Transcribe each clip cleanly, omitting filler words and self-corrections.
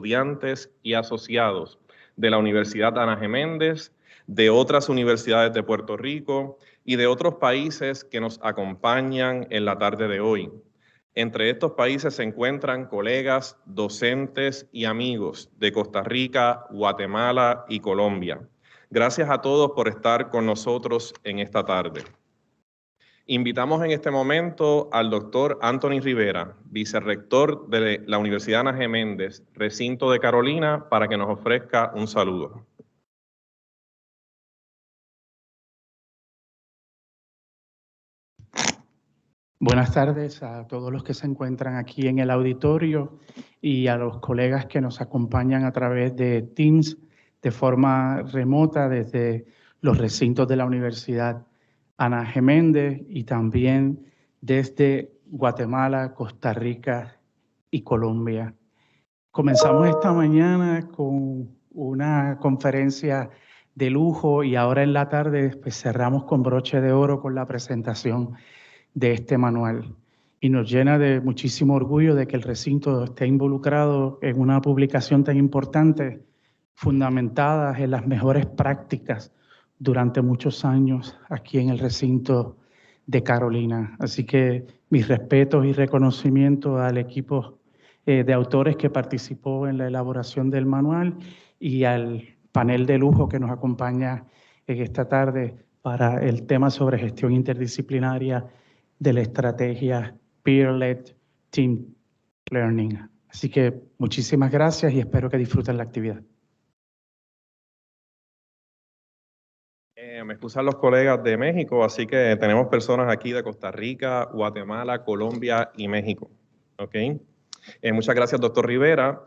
estudiantes y asociados de la Universidad Ana Geméndez, de otras universidades de Puerto Rico y de otros países que nos acompañan en la tarde de hoy. Entre estos países se encuentran colegas, docentes y amigos de Costa Rica, Guatemala y Colombia. Gracias a todos por estar con nosotros en esta tarde. Invitamos en este momento al doctor Anthony Rivera, vicerrector de la Universidad Ana Geméndez, recinto de Carolina, para que nos ofrezca un saludo. Buenas tardes a todos los que se encuentran aquí en el auditorio y a los colegas que nos acompañan a través de Teams de forma remota desde los recintos de la Universidad Ana Geméndez y también desde Guatemala, Costa Rica y Colombia. Comenzamos esta mañana con una conferencia de lujo y ahora en la tarde pues, cerramos con broche de oro con la presentación de este manual. Y nos llena de muchísimo orgullo de que el recinto esté involucrado en una publicación tan importante, fundamentada en las mejores prácticas durante muchos años aquí en el recinto de Carolina. Así que mis respetos y reconocimiento al equipo de autores que participó en la elaboración del manual y al panel de lujo que nos acompaña en esta tarde para el tema sobre gestión interdisciplinaria de la estrategia Peer-Led Team Learning. Así que muchísimas gracias y espero que disfruten la actividad. Me excusan los colegas de México, así que tenemos personas aquí de Costa Rica, Guatemala, Colombia y México. ¿Okay? Muchas gracias, doctor Rivera.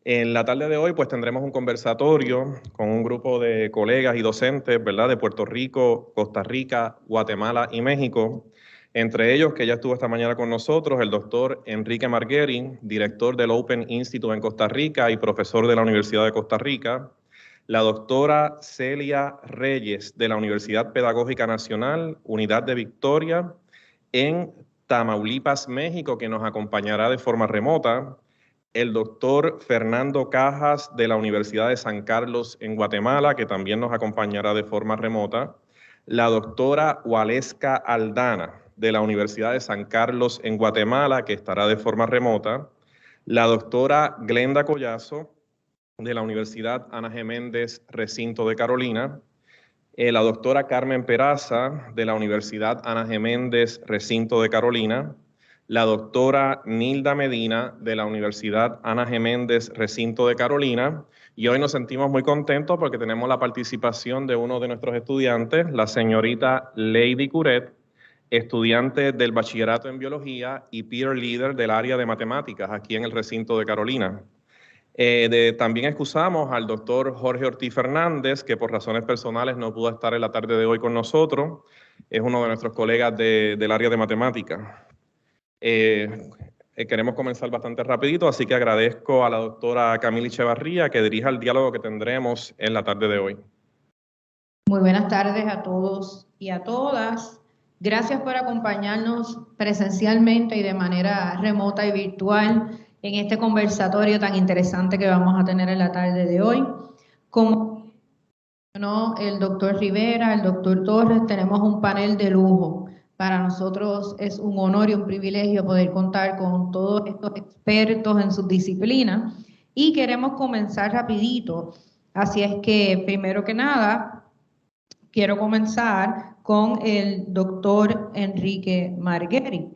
En la tarde de hoy pues tendremos un conversatorio con un grupo de colegas y docentes, ¿verdad?, de Puerto Rico, Costa Rica, Guatemala y México. Entre ellos, que ya estuvo esta mañana con nosotros, el doctor Enrique Margueri, director del Open Institute en Costa Rica y profesor de la Universidad de Costa Rica. La doctora Celia Reyes, de la Universidad Pedagógica Nacional, Unidad de Victoria, en Tamaulipas, México, que nos acompañará de forma remota. El doctor Fernando Cajas, de la Universidad de San Carlos, en Guatemala, que también nos acompañará de forma remota. La doctora Waleska Aldana, de la Universidad de San Carlos, en Guatemala, que estará de forma remota. La doctora Glenda Collazo, de la Universidad Ana Geméndez, recinto de Carolina. La doctora Carmen Peraza, de la Universidad Ana Geméndez, recinto de Carolina. La doctora Nilda Medina, de la Universidad Ana Geméndez, recinto de Carolina. Y hoy nos sentimos muy contentos porque tenemos la participación de uno de nuestros estudiantes, la señorita Lady Curet, estudiante del Bachillerato en Biología y peer leader del área de matemáticas aquí en el recinto de Carolina. También excusamos al doctor Jorge Ortiz Fernández, que por razones personales no pudo estar en la tarde de hoy con nosotros. Es uno de nuestros colegas del área de matemática. Queremos comenzar bastante rapidito, así que agradezco a la doctora Camila Echevarría que dirija el diálogo que tendremos en la tarde de hoy. Muy buenas tardes a todos y a todas. Gracias por acompañarnos presencialmente y de manera remota y virtual en este conversatorio tan interesante que vamos a tener en la tarde de hoy. Como mencionó el doctor Rivera, el doctor Torres, tenemos un panel de lujo. Para nosotros es un honor y un privilegio poder contar con todos estos expertos en sus disciplinas y queremos comenzar rapidito. Así es que, primero que nada, quiero comenzar con el doctor Enrique Margueri.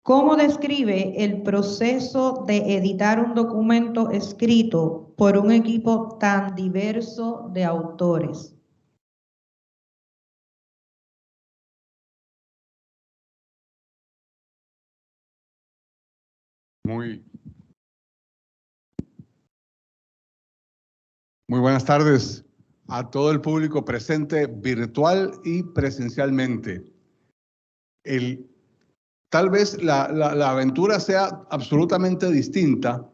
¿Cómo describe el proceso de editar un documento escrito por un equipo tan diverso de autores? Muy buenas tardes a todo el público presente virtual y presencialmente. Tal vez la aventura sea absolutamente distinta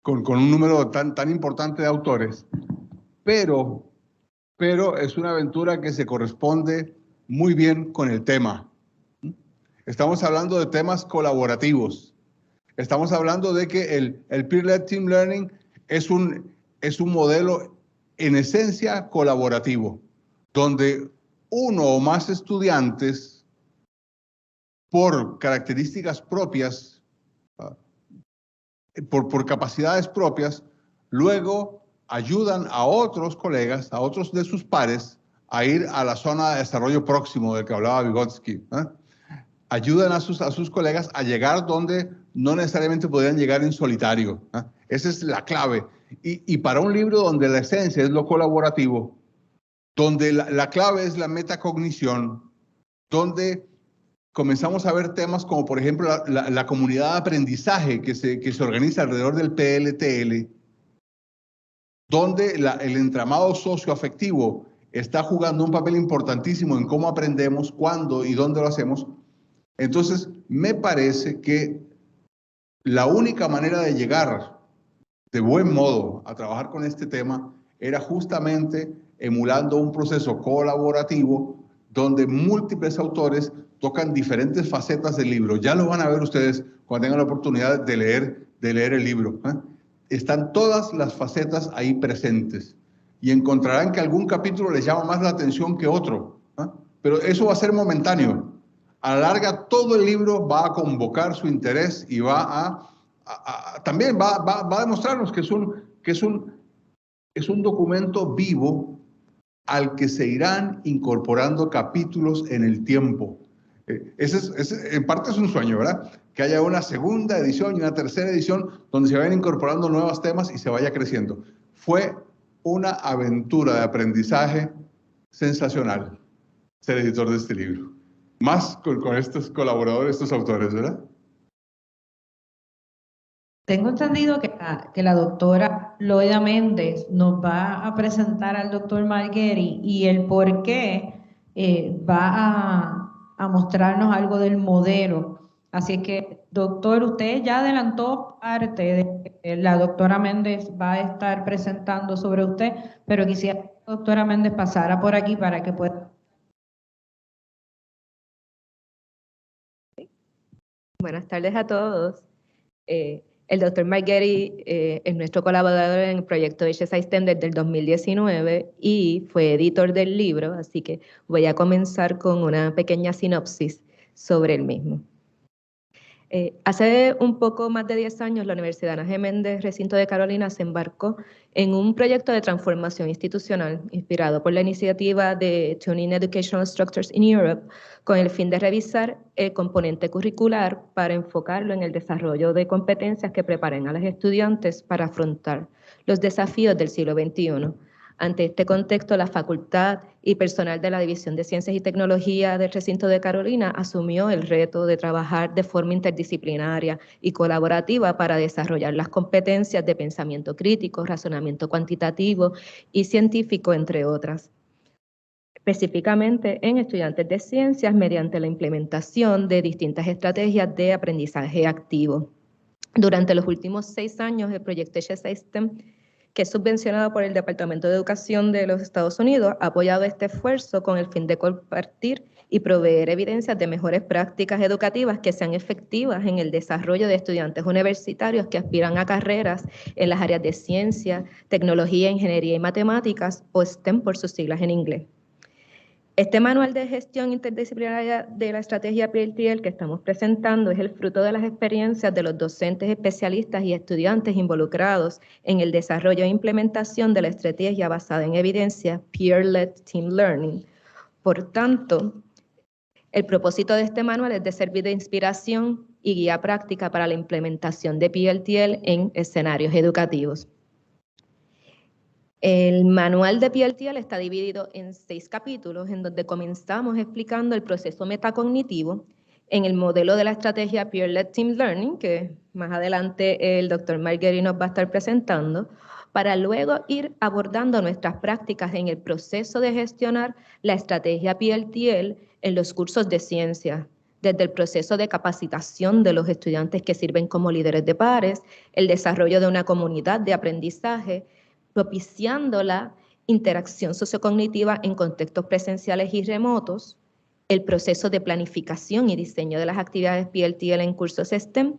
con un número tan importante de autores, pero es una aventura que se corresponde muy bien con el tema. Estamos hablando de temas colaborativos. Estamos hablando de que el Peer-Led Team Learning es un modelo en esencia colaborativo, donde uno o más estudiantes, por características propias, por capacidades propias, luego ayudan a otros colegas, a otros de sus pares, a ir a la zona de desarrollo próximo del que hablaba Vygotsky. Ayudan a sus colegas a llegar donde no necesariamente podrían llegar en solitario. Esa es la clave. Y para un libro donde la esencia es lo colaborativo, donde la clave es la metacognición, donde comenzamos a ver temas como, por ejemplo, la comunidad de aprendizaje que se organiza alrededor del PLTL, donde el entramado socioafectivo está jugando un papel importantísimo en cómo aprendemos, cuándo y dónde lo hacemos. Entonces, me parece que la única manera de llegar de buen modo a trabajar con este tema era justamente emulando un proceso colaborativo donde múltiples autores tocan diferentes facetas del libro. Ya lo van a ver ustedes cuando tengan la oportunidad de leer el libro. Están todas las facetas ahí presentes y encontrarán que algún capítulo les llama más la atención que otro, pero eso va a ser momentáneo. A la larga, todo el libro va a convocar su interés y también va a demostrarnos que es un documento vivo al que se irán incorporando capítulos en el tiempo. En parte es un sueño, ¿verdad? Que haya una segunda edición y una tercera edición donde se vayan incorporando nuevos temas y se vaya creciendo. Fue una aventura de aprendizaje sensacional ser editor de este libro. Más con estos colaboradores, estos autores, ¿verdad? Tengo entendido que la doctora Loida Méndez nos va a presentar al doctor Margueri y el por qué va a mostrarnos algo del modelo. Así que, doctor, usted ya adelantó parte de que la doctora Méndez va a estar presentando sobre usted, pero quisiera que la doctora Méndez pasara por aquí para que pueda. Buenas tardes a todos. El doctor Margueri es nuestro colaborador en el proyecto HSI STEM desde el 2019 y fue editor del libro, así que voy a comenzar con una pequeña sinopsis sobre el mismo. Hace un poco más de 10 años, la Universidad Ana G. Méndez, recinto de Carolina, se embarcó en un proyecto de transformación institucional inspirado por la iniciativa de Tuning Educational Structures in Europe, con el fin de revisar el componente curricular para enfocarlo en el desarrollo de competencias que preparen a los estudiantes para afrontar los desafíos del siglo XXI. Ante este contexto, la facultad y personal de la División de Ciencias y Tecnología del recinto de Carolina asumió el reto de trabajar de forma interdisciplinaria y colaborativa para desarrollar las competencias de pensamiento crítico, razonamiento cuantitativo y científico, entre otras. Específicamente en estudiantes de ciencias mediante la implementación de distintas estrategias de aprendizaje activo. Durante los últimos 6 años, el proyecto HSI STEM, que es subvencionado por el Departamento de Educación de los Estados Unidos, ha apoyado este esfuerzo con el fin de compartir y proveer evidencias de mejores prácticas educativas que sean efectivas en el desarrollo de estudiantes universitarios que aspiran a carreras en las áreas de ciencia, tecnología, ingeniería y matemáticas, o STEM por sus siglas en inglés. Este manual de gestión interdisciplinaria de la estrategia PLTL que estamos presentando es el fruto de las experiencias de los docentes, especialistas y estudiantes involucrados en el desarrollo e implementación de la estrategia basada en evidencia Peer-Led Team Learning. Por tanto, el propósito de este manual es de servir de inspiración y guía práctica para la implementación de PLTL en escenarios educativos. El manual de PLTL está dividido en 6 capítulos, en donde comenzamos explicando el proceso metacognitivo en el modelo de la estrategia Peer-Led Team Learning, que más adelante el doctor Margueri nos va a estar presentando, para luego ir abordando nuestras prácticas en el proceso de gestionar la estrategia PLTL en los cursos de ciencia, desde el proceso de capacitación de los estudiantes que sirven como líderes de pares, el desarrollo de una comunidad de aprendizaje, propiciando la interacción sociocognitiva en contextos presenciales y remotos, el proceso de planificación y diseño de las actividades PLTL en cursos STEM,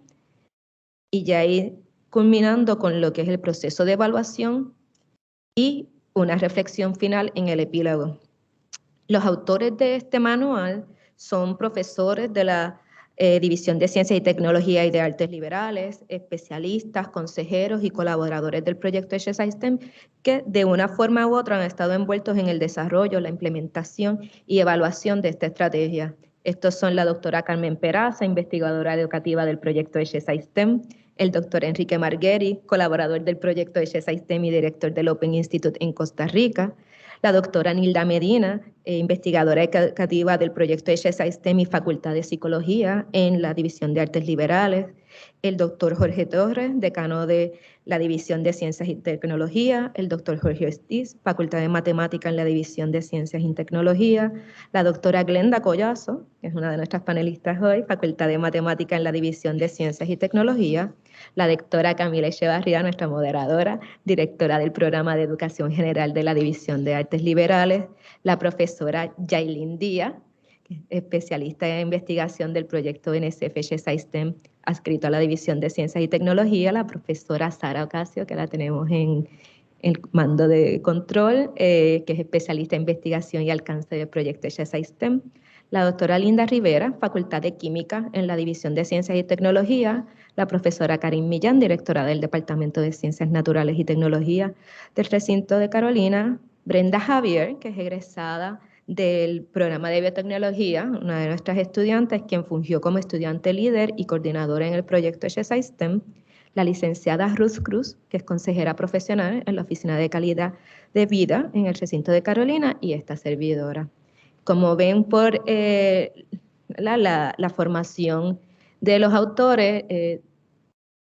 y ya ir culminando con lo que es el proceso de evaluación y una reflexión final en el epílogo. Los autores de este manual son profesores de la División de Ciencias y Tecnología y de Artes Liberales, especialistas, consejeros y colaboradores del proyecto HSI-STEM que de una forma u otra han estado envueltos en el desarrollo, la implementación y evaluación de esta estrategia. Estos son la doctora Carmen Peraza, investigadora educativa del proyecto HSI-STEM, el doctor Enrique Margueri, colaborador del proyecto HSI-STEM y director del Open Institute en Costa Rica, la doctora Nilda Medina, investigadora educativa del proyecto HSI-STEM y Facultad de Psicología en la División de Artes Liberales, el doctor Jorge Torres, decano de la División de Ciencias y Tecnología, el doctor Jorge Ortiz, Facultad de Matemática en la División de Ciencias y Tecnología, la doctora Glenda Collazo, que es una de nuestras panelistas hoy, Facultad de Matemática en la División de Ciencias y Tecnología, la doctora Camila Echevarría, nuestra moderadora, directora del Programa de Educación General de la División de Artes Liberales, la profesora Yailin Díaz, especialista en investigación del proyecto NSF HSI-STEM, adscrito a la División de Ciencias y Tecnología, la profesora Sara Ocasio, que la tenemos en el mando de control, que es especialista en investigación y alcance del proyecto HSI-STEM, la doctora Linda Rivera, Facultad de Química en la División de Ciencias y Tecnología, la profesora Karin Millán, directora del Departamento de Ciencias Naturales y Tecnología del recinto de Carolina, Brenda Javier, que es egresada del programa de biotecnología, una de nuestras estudiantes, quien fungió como estudiante líder y coordinadora en el proyecto HSI-STEM, la licenciada Ruth Cruz, que es consejera profesional en la Oficina de Calidad de Vida en el recinto de Carolina, y esta servidora. Como ven por la formación de los autores,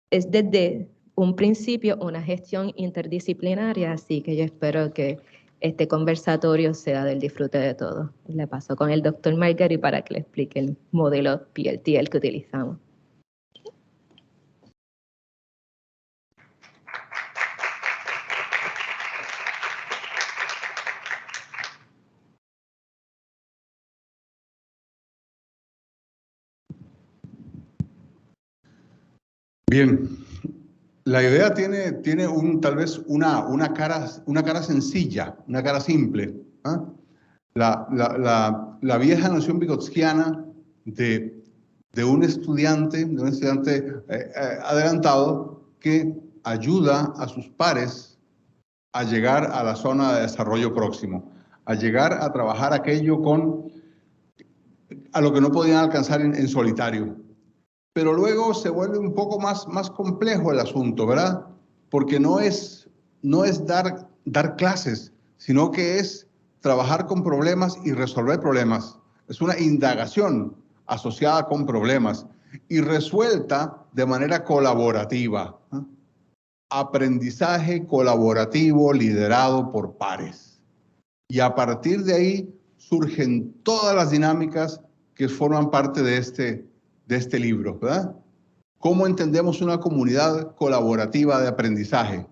es desde un principio una gestión interdisciplinaria, así que yo espero que este conversatorio sea del disfrute de todos. Le paso con el doctor Margueri para que le explique el modelo PLTL que utilizamos. Bien, la idea tiene tal vez una cara sencilla, una cara simple. ¿Eh? La vieja noción vygotskiana de un estudiante adelantado que ayuda a sus pares a llegar a la zona de desarrollo próximo, a llegar a trabajar aquello a lo que no podían alcanzar en solitario. Pero luego se vuelve un poco más complejo el asunto, ¿verdad? Porque no es dar clases, sino que es trabajar con problemas y resolver problemas. Es una indagación asociada con problemas y resuelta de manera colaborativa. ¿Eh? Aprendizaje colaborativo liderado por pares. Y a partir de ahí surgen todas las dinámicas que forman parte de este libro, ¿verdad? ¿Cómo entendemos una comunidad colaborativa de aprendizaje?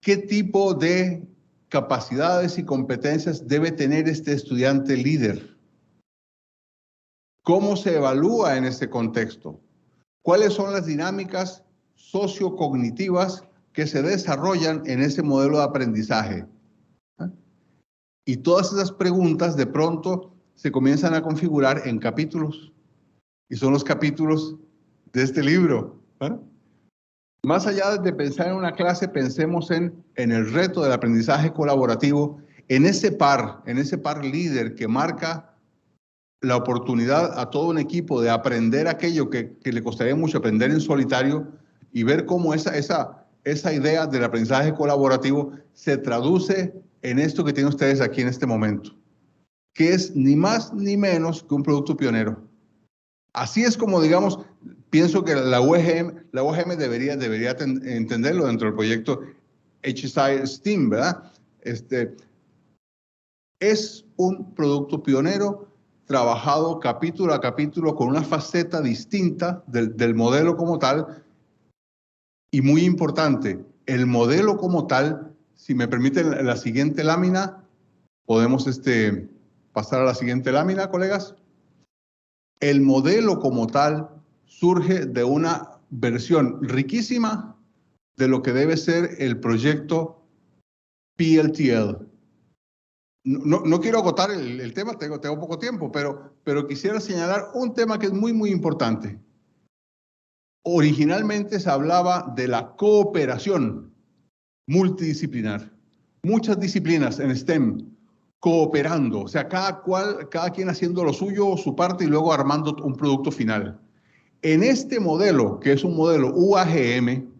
¿Qué tipo de capacidades y competencias debe tener este estudiante líder? ¿Cómo se evalúa en ese contexto? ¿Cuáles son las dinámicas sociocognitivas que se desarrollan en ese modelo de aprendizaje? Y todas esas preguntas de pronto se comienzan a configurar en capítulos. Y son los capítulos de este libro. ¿Eh? Más allá de pensar en una clase, pensemos en el reto del aprendizaje colaborativo, en ese par líder que marca la oportunidad a todo un equipo de aprender aquello que le costaría mucho aprender en solitario y ver cómo esa idea del aprendizaje colaborativo se traduce en esto que tienen ustedes aquí en este momento, que es ni más ni menos que un producto pionero. Así es como, digamos, pienso que la UGM debería entenderlo dentro del proyecto HSI-STEM, ¿verdad? Es un producto pionero trabajado capítulo a capítulo con una faceta distinta del modelo como tal. Y muy importante, el modelo como tal, si me permiten la siguiente lámina, podemos pasar a la siguiente lámina, colegas. El modelo como tal surge de una versión riquísima de lo que debe ser el proyecto PLTL. No quiero agotar el tema, tengo poco tiempo, pero quisiera señalar un tema que es muy, muy importante. Originalmente se hablaba de la cooperación multidisciplinar. Muchas disciplinas en STEM cooperando, o sea, cada quien haciendo lo suyo, su parte, y luego armando un producto final. En este modelo, que es un modelo UAGM,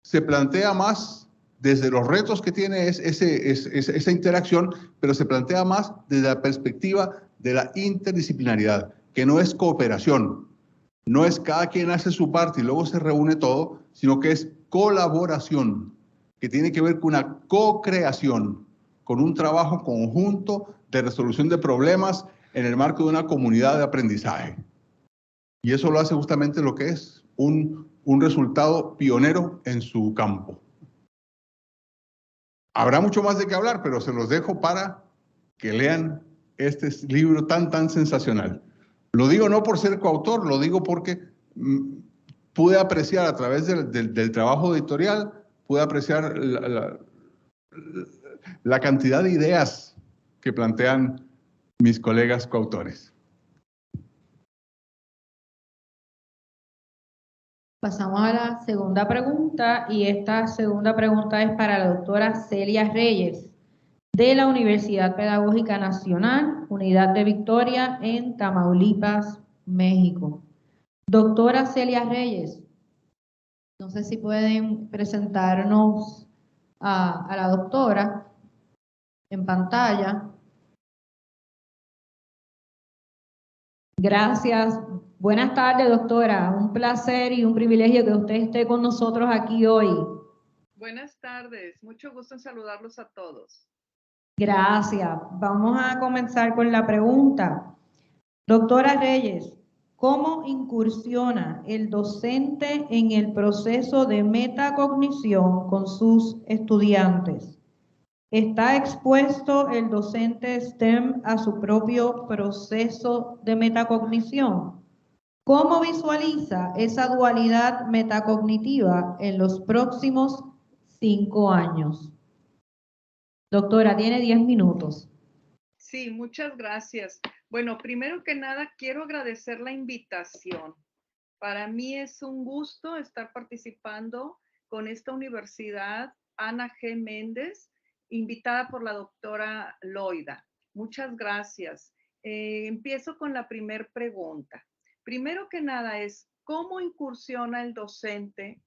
se plantea más desde los retos que tiene esa interacción, pero se plantea más desde la perspectiva de la interdisciplinaridad, que no es cooperación, no es cada quien hace su parte y luego se reúne todo, sino que es colaboración, que tiene que ver con una co-creación, con un trabajo conjunto de resolución de problemas en el marco de una comunidad de aprendizaje. Y eso lo hace justamente lo que es un resultado pionero en su campo. Habrá mucho más de qué hablar, pero se los dejo para que lean este libro tan sensacional. Lo digo no por ser coautor, lo digo porque pude apreciar a través del trabajo editorial, pude apreciar la cantidad de ideas que plantean mis colegas coautores. Pasamos a la segunda pregunta, y esta segunda pregunta es para la doctora Celia Reyes, de la Universidad Pedagógica Nacional, Unidad de Victoria, en Tamaulipas, México. Doctora Celia Reyes, no sé si pueden presentarnos a la doctora en pantalla. Gracias. Buenas tardes, doctora. Un placer y un privilegio que usted esté con nosotros aquí hoy. Buenas tardes. Mucho gusto en saludarlos a todos. Gracias. Vamos a comenzar con la pregunta. Doctora Reyes, ¿cómo incursiona el docente en el proceso de metacognición con sus estudiantes? ¿Está expuesto el docente STEM a su propio proceso de metacognición? ¿Cómo visualiza esa dualidad metacognitiva en los próximos 5 años? Doctora, tiene 10 minutos. Sí, muchas gracias. Bueno, primero que nada, quiero agradecer la invitación. Para mí es un gusto estar participando con esta universidad, Ana G. Méndez, invitada por la doctora Loida. Muchas gracias. Empiezo con la primera pregunta. Primero que nada es, ¿cómo incursiona el docente?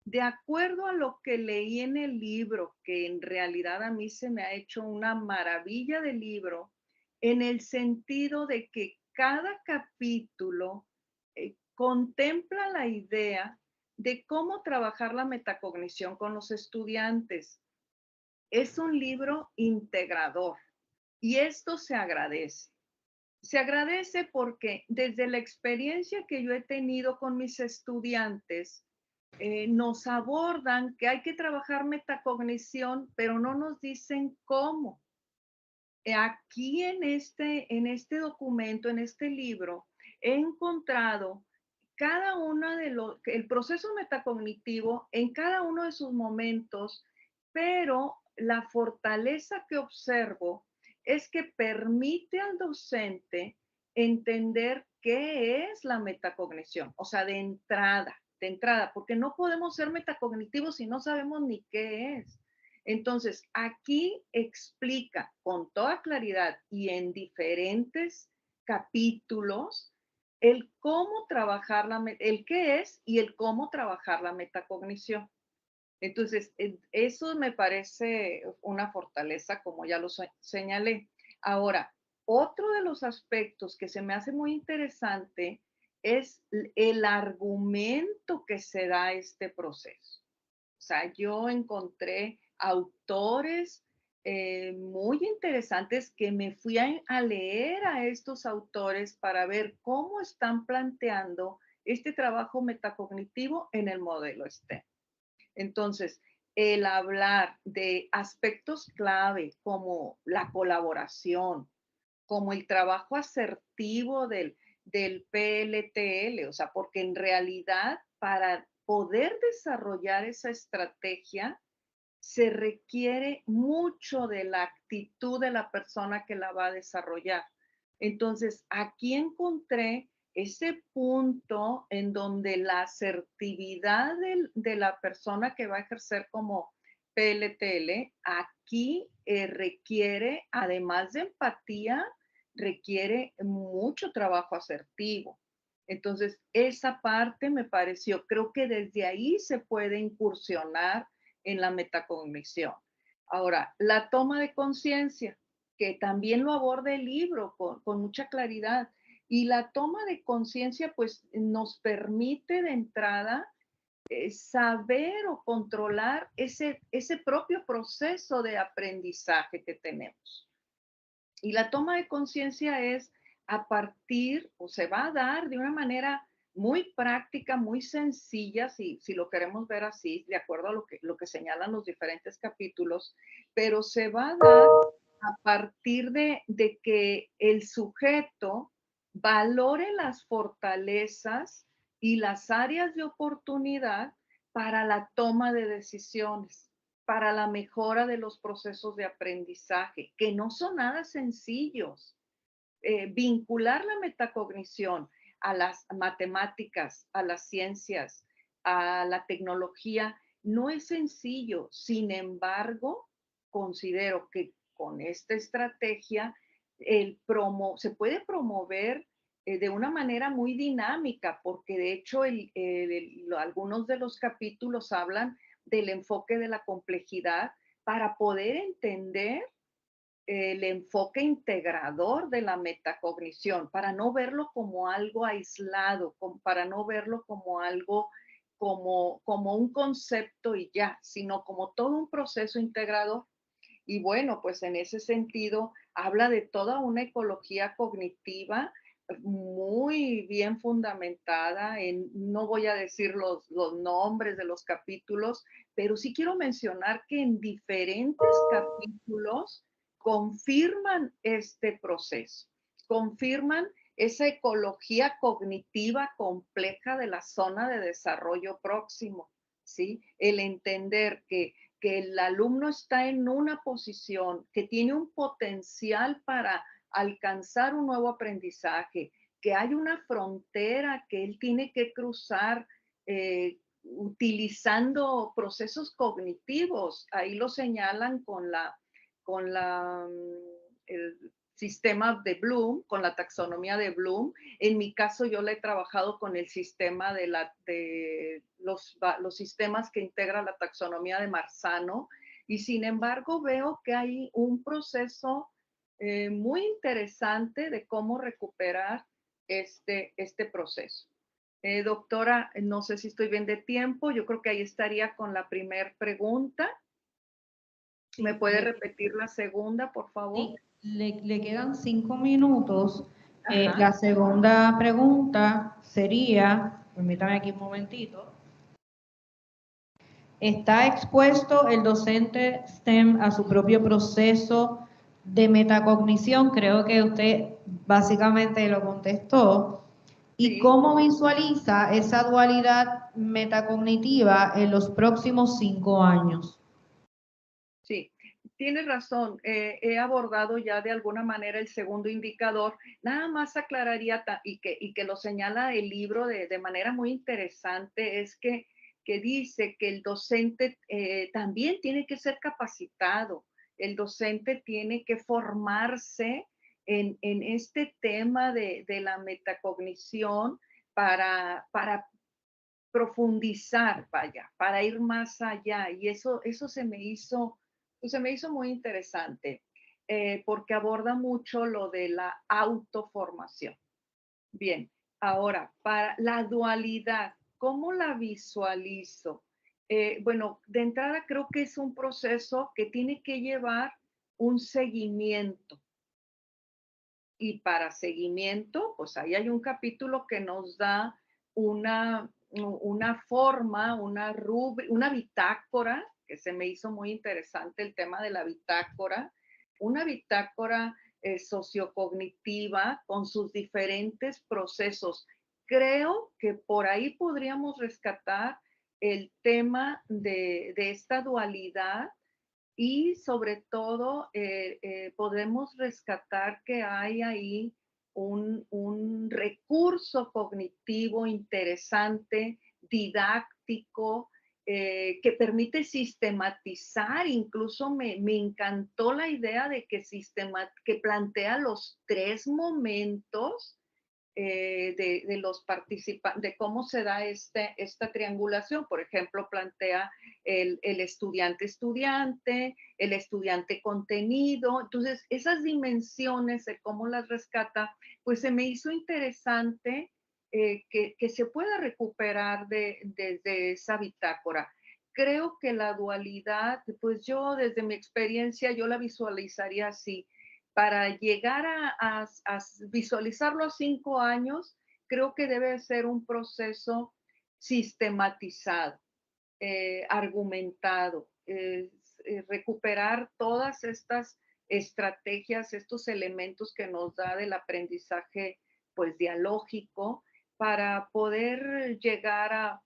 De acuerdo a lo que leí en el libro, que en realidad a mí se me ha hecho una maravilla de libro, en el sentido de que cada capítulo contempla la idea de cómo trabajar la metacognición con los estudiantes. Es un libro integrador y esto se agradece. Se agradece porque desde la experiencia que yo he tenido con mis estudiantes, nos abordan que hay que trabajar metacognición, pero no nos dicen cómo. Aquí en este documento, en este libro, he encontrado cada uno el proceso metacognitivo en cada uno de sus momentos, pero la fortaleza que observo es que permite al docente entender qué es la metacognición, o sea, de entrada, porque no podemos ser metacognitivos si no sabemos ni qué es. Entonces, aquí explica con toda claridad y en diferentes capítulos el cómo trabajar el qué es y el cómo trabajar la metacognición. Entonces, eso me parece una fortaleza, como ya lo señalé. Ahora, otro de los aspectos que se me hace muy interesante es el argumento que se da a este proceso. O sea, yo encontré autores muy interesantes que me fui a leer a estos autores para ver cómo están planteando este trabajo metacognitivo en el modelo STEM. Entonces, el hablar de aspectos clave como la colaboración, como el trabajo asertivo del PLTL, o sea, porque en realidad para poder desarrollar esa estrategia se requiere mucho de la actitud de la persona que la va a desarrollar. Entonces, aquí encontré ese punto en donde la asertividad de la persona que va a ejercer como PLTL, aquí requiere, además de empatía, requiere mucho trabajo asertivo. Entonces, esa parte me pareció, creo que desde ahí se puede incursionar en la metacognición. Ahora, la toma de conciencia, que también lo aborda el libro con mucha claridad. Y la toma de conciencia, pues, nos permite de entrada saber o controlar ese propio proceso de aprendizaje que tenemos. Y la toma de conciencia es a partir, o se va a dar de una manera muy práctica, muy sencilla, si lo queremos ver así, de acuerdo a lo que señalan los diferentes capítulos, pero se va a dar a partir de que el sujeto valore las fortalezas y las áreas de oportunidad para la toma de decisiones, para la mejora de los procesos de aprendizaje, que no son nada sencillos. Vincular la metacognición a las matemáticas, a las ciencias, a la tecnología, no es sencillo. Sin embargo, considero que con esta estrategia se puede promover de una manera muy dinámica, porque de hecho algunos de los capítulos hablan del enfoque de la complejidad para poder entender el enfoque integrador de la metacognición, para no verlo como algo aislado, para no verlo como algo, como un concepto y ya, sino como todo un proceso integrador. Y bueno, pues en ese sentido habla de toda una ecología cognitiva muy bien fundamentada no voy a decir los nombres de los capítulos, pero sí quiero mencionar que en diferentes capítulos confirman este proceso, confirman esa ecología cognitiva compleja de la zona de desarrollo próximo, ¿sí? El entender que el alumno está en una posición, que tiene un potencial para alcanzar un nuevo aprendizaje, que hay una frontera que él tiene que cruzar utilizando procesos cognitivos. Ahí lo señalan el sistema de Bloom, con la taxonomía de Bloom. En mi caso, yo le he trabajado con el sistema de los sistemas que integra la taxonomía de Marzano, y sin embargo veo que hay un proceso muy interesante de cómo recuperar este proceso. Doctora, no sé si estoy bien de tiempo, yo creo que ahí estaría con la primer pregunta. ¿Me puede repetir la segunda, por favor? Sí, le quedan 5 minutos. La segunda pregunta sería, permítame aquí un momentito. ¿Está expuesto el docente STEM a su propio proceso de metacognición? Creo que usted básicamente lo contestó. ¿Y Sí. cómo visualiza esa dualidad metacognitiva en los próximos 5 años? Sí, tienes razón. He abordado ya de alguna manera el segundo indicador. Nada más aclararía, y que lo señala el libro de manera muy interesante, es que dice que el docente también tiene que ser capacitado. El docente tiene que formarse en este tema de la metacognición para profundizar, vaya, para ir más allá. Y eso se me hizo muy interesante, porque aborda mucho lo de la autoformación. Bien, ahora, para la dualidad, ¿cómo la visualizo? Bueno, de entrada creo que es un proceso que tiene que llevar un seguimiento. Y para seguimiento, pues ahí hay un capítulo que nos da una forma, una bitácora, que se me hizo muy interesante el tema de la bitácora, una bitácora sociocognitiva con sus diferentes procesos creo que por ahí podríamos rescatar el tema de esta dualidad y sobre todo podemos rescatar que hay ahí un recurso cognitivo interesante, didáctico, que permite sistematizar. Incluso me encantó la idea de que plantea los 3 momentos de los participantes, de cómo se da esta triangulación. Por ejemplo, plantea el estudiante-estudiante, el estudiante-contenido. Entonces, esas dimensiones de cómo las rescata, pues se me hizo interesante que se pueda recuperar desde esa bitácora. Creo que la dualidad, pues yo desde mi experiencia, yo la visualizaría así. Para llegar a visualizarlo a 5 años, creo que debe ser un proceso sistematizado, argumentado, recuperar todas estas estrategias, estos elementos que nos da del aprendizaje, pues, dialógico, para poder llegar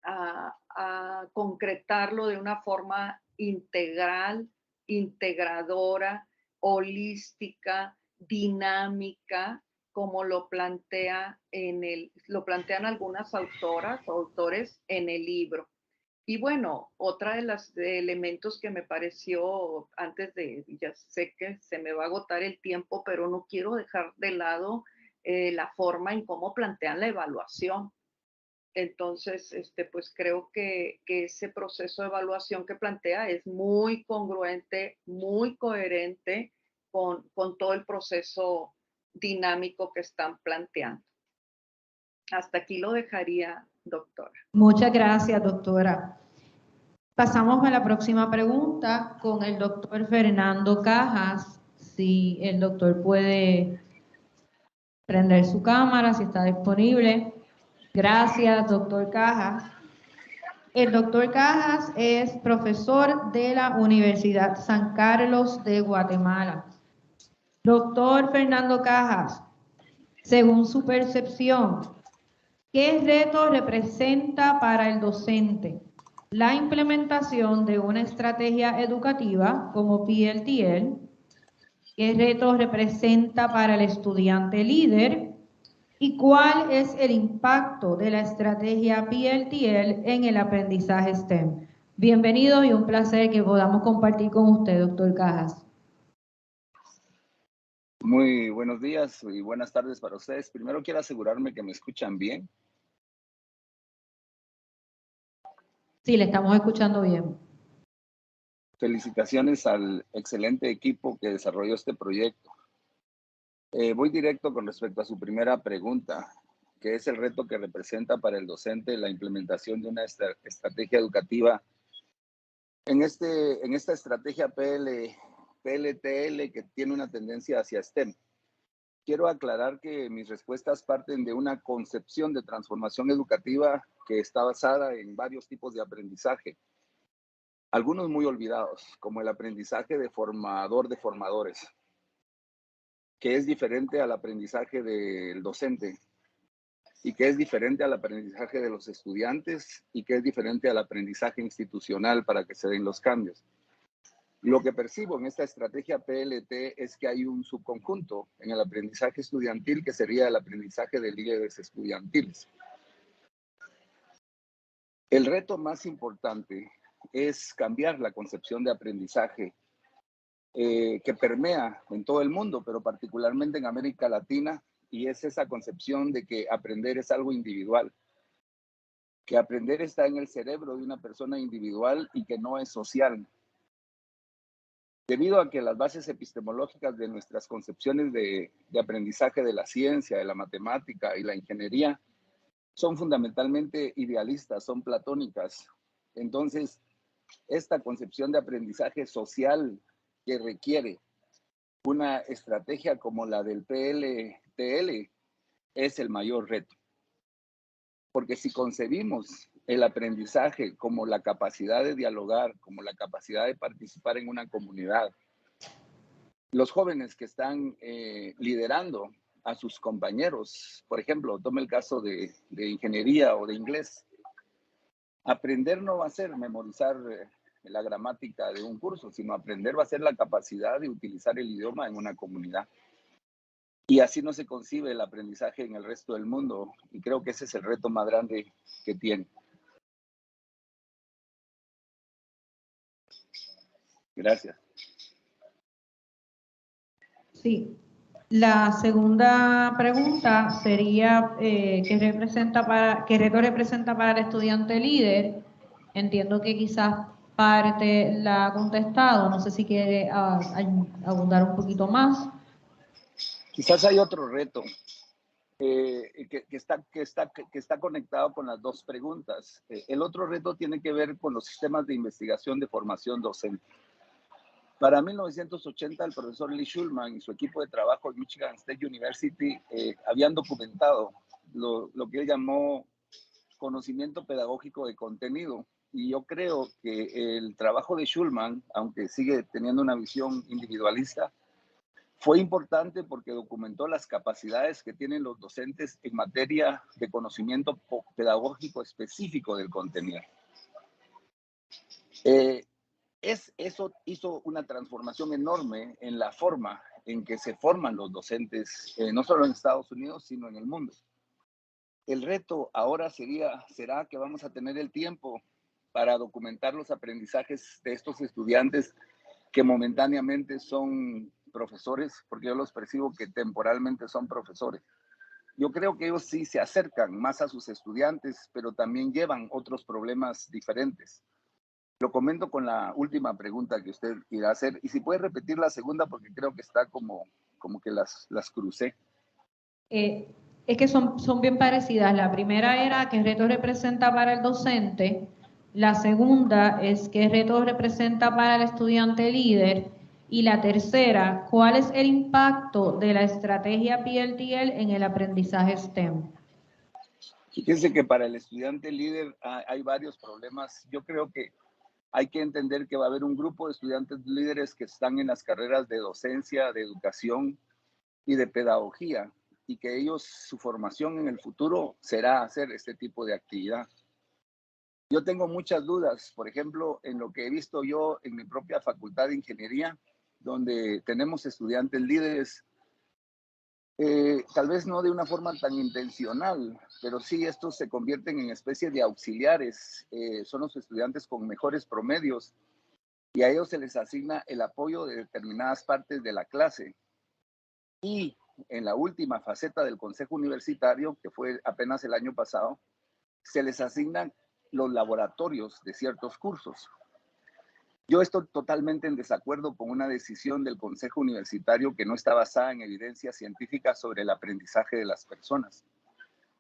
a concretarlo de una forma integral, integradora, holística, dinámica, como lo plantean algunas autoras o autores en el libro. Y bueno, otra de los elementos que me pareció ya sé que se me va a agotar el tiempo, pero no quiero dejar de lado la forma en cómo plantean la evaluación. Entonces, pues creo que ese proceso de evaluación que plantea es muy congruente, muy coherente con todo el proceso dinámico que están planteando. Hasta aquí lo dejaría, doctora. Muchas gracias, doctora. Pasamos a la próxima pregunta con el doctor Fernando Cajas. Si el doctor puede prender su cámara, si está disponible. Gracias, doctor Cajas. El doctor Cajas es profesor de la Universidad San Carlos de Guatemala. Doctor Fernando Cajas, según su percepción, ¿qué reto representa para el docente la implementación de una estrategia educativa como PLTL? ¿Qué reto representa para el estudiante líder? ¿Y cuál es el impacto de la estrategia PLTL en el aprendizaje STEM? Bienvenido y un placer que podamos compartir con usted, doctor Cajas. Muy buenos días y buenas tardes para ustedes. Primero quiero asegurarme que me escuchan bien. Sí, le estamos escuchando bien. Felicitaciones al excelente equipo que desarrolló este proyecto. Voy directo con respecto a su primera pregunta, que es el reto que representa para el docente la implementación de una estrategia educativa. En esta estrategia PLTL que tiene una tendencia hacia STEM, quiero aclarar que mis respuestas parten de una concepción de transformación educativa que está basada en varios tipos de aprendizaje. Algunos muy olvidados, como el aprendizaje de formador de formadores, que es diferente al aprendizaje del docente y que es diferente al aprendizaje de los estudiantes y que es diferente al aprendizaje institucional para que se den los cambios. Lo que percibo en esta estrategia PLT es que hay un subconjunto en el aprendizaje estudiantil que sería el aprendizaje de líderes estudiantiles. El reto más importante es cambiar la concepción de aprendizaje que permea en todo el mundo, pero particularmente en América Latina, y es esa concepción de que aprender es algo individual, que aprender está en el cerebro de una persona individual y que no es social. Debido a que las bases epistemológicas de nuestras concepciones de aprendizaje de la ciencia, de la matemática y la ingeniería son fundamentalmente idealistas, son platónicas. Entonces, esta concepción de aprendizaje social que requiere una estrategia como la del PLTL es el mayor reto. Porque si concebimos el aprendizaje como la capacidad de dialogar, como la capacidad de participar en una comunidad, los jóvenes que están liderando a sus compañeros. Por ejemplo, tome el caso de ingeniería o de inglés. Aprender no va a ser memorizar la gramática de un curso, sino aprender va a ser la capacidad de utilizar el idioma en una comunidad. Y así no se concibe el aprendizaje en el resto del mundo. Y creo que ese es el reto más grande que tiene. Gracias. Sí. La segunda pregunta sería ¿qué reto representa para el estudiante líder? Entiendo que quizás parte la ha contestado, no sé si quiere abundar un poquito más. Quizás hay otro reto que está conectado con las dos preguntas. El otro reto tiene que ver con los sistemas de investigación de formación docente. Para 1980, el profesor Lee Schulman y su equipo de trabajo en Michigan State University habían documentado lo que él llamó conocimiento pedagógico de contenido. Y yo creo que el trabajo de Schulman, aunque sigue teniendo una visión individualista, fue importante porque documentó las capacidades que tienen los docentes en materia de conocimiento pedagógico específico del contenido. Eso hizo una transformación enorme en la forma en que se forman los docentes, no solo en Estados Unidos, sino en el mundo. El reto ahora será que vamos a tener el tiempo para documentar los aprendizajes de estos estudiantes que momentáneamente son profesores, porque yo los percibo que temporalmente son profesores. Yo creo que ellos sí se acercan más a sus estudiantes, pero también llevan otros problemas diferentes. Lo comento con la última pregunta que usted irá a hacer. Y si puede repetir la segunda, porque creo que está como que las crucé. Es que son bien parecidas. La primera era ¿qué reto representa para el docente? La segunda es ¿qué reto representa para el estudiante líder? Y la tercera, ¿cuál es el impacto de la estrategia PLTL en el aprendizaje STEM? Fíjense que para el estudiante líder hay varios problemas. Yo creo que hay que entender que va a haber un grupo de estudiantes líderes que están en las carreras de docencia, de educación y de pedagogía, y que ellos, su formación en el futuro será hacer este tipo de actividad. Yo tengo muchas dudas, por ejemplo, en lo que he visto yo en mi propia facultad de ingeniería, donde tenemos estudiantes líderes, tal vez no de una forma tan intencional, pero sí estos se convierten en especies de auxiliares, son los estudiantes con mejores promedios, y a ellos se les asigna el apoyo de determinadas partes de la clase. Y en la última faceta del Consejo Universitario, que fue apenas el año pasado, se les asignan los laboratorios de ciertos cursos. Yo estoy totalmente en desacuerdo con una decisión del Consejo Universitario que no está basada en evidencia científica sobre el aprendizaje de las personas.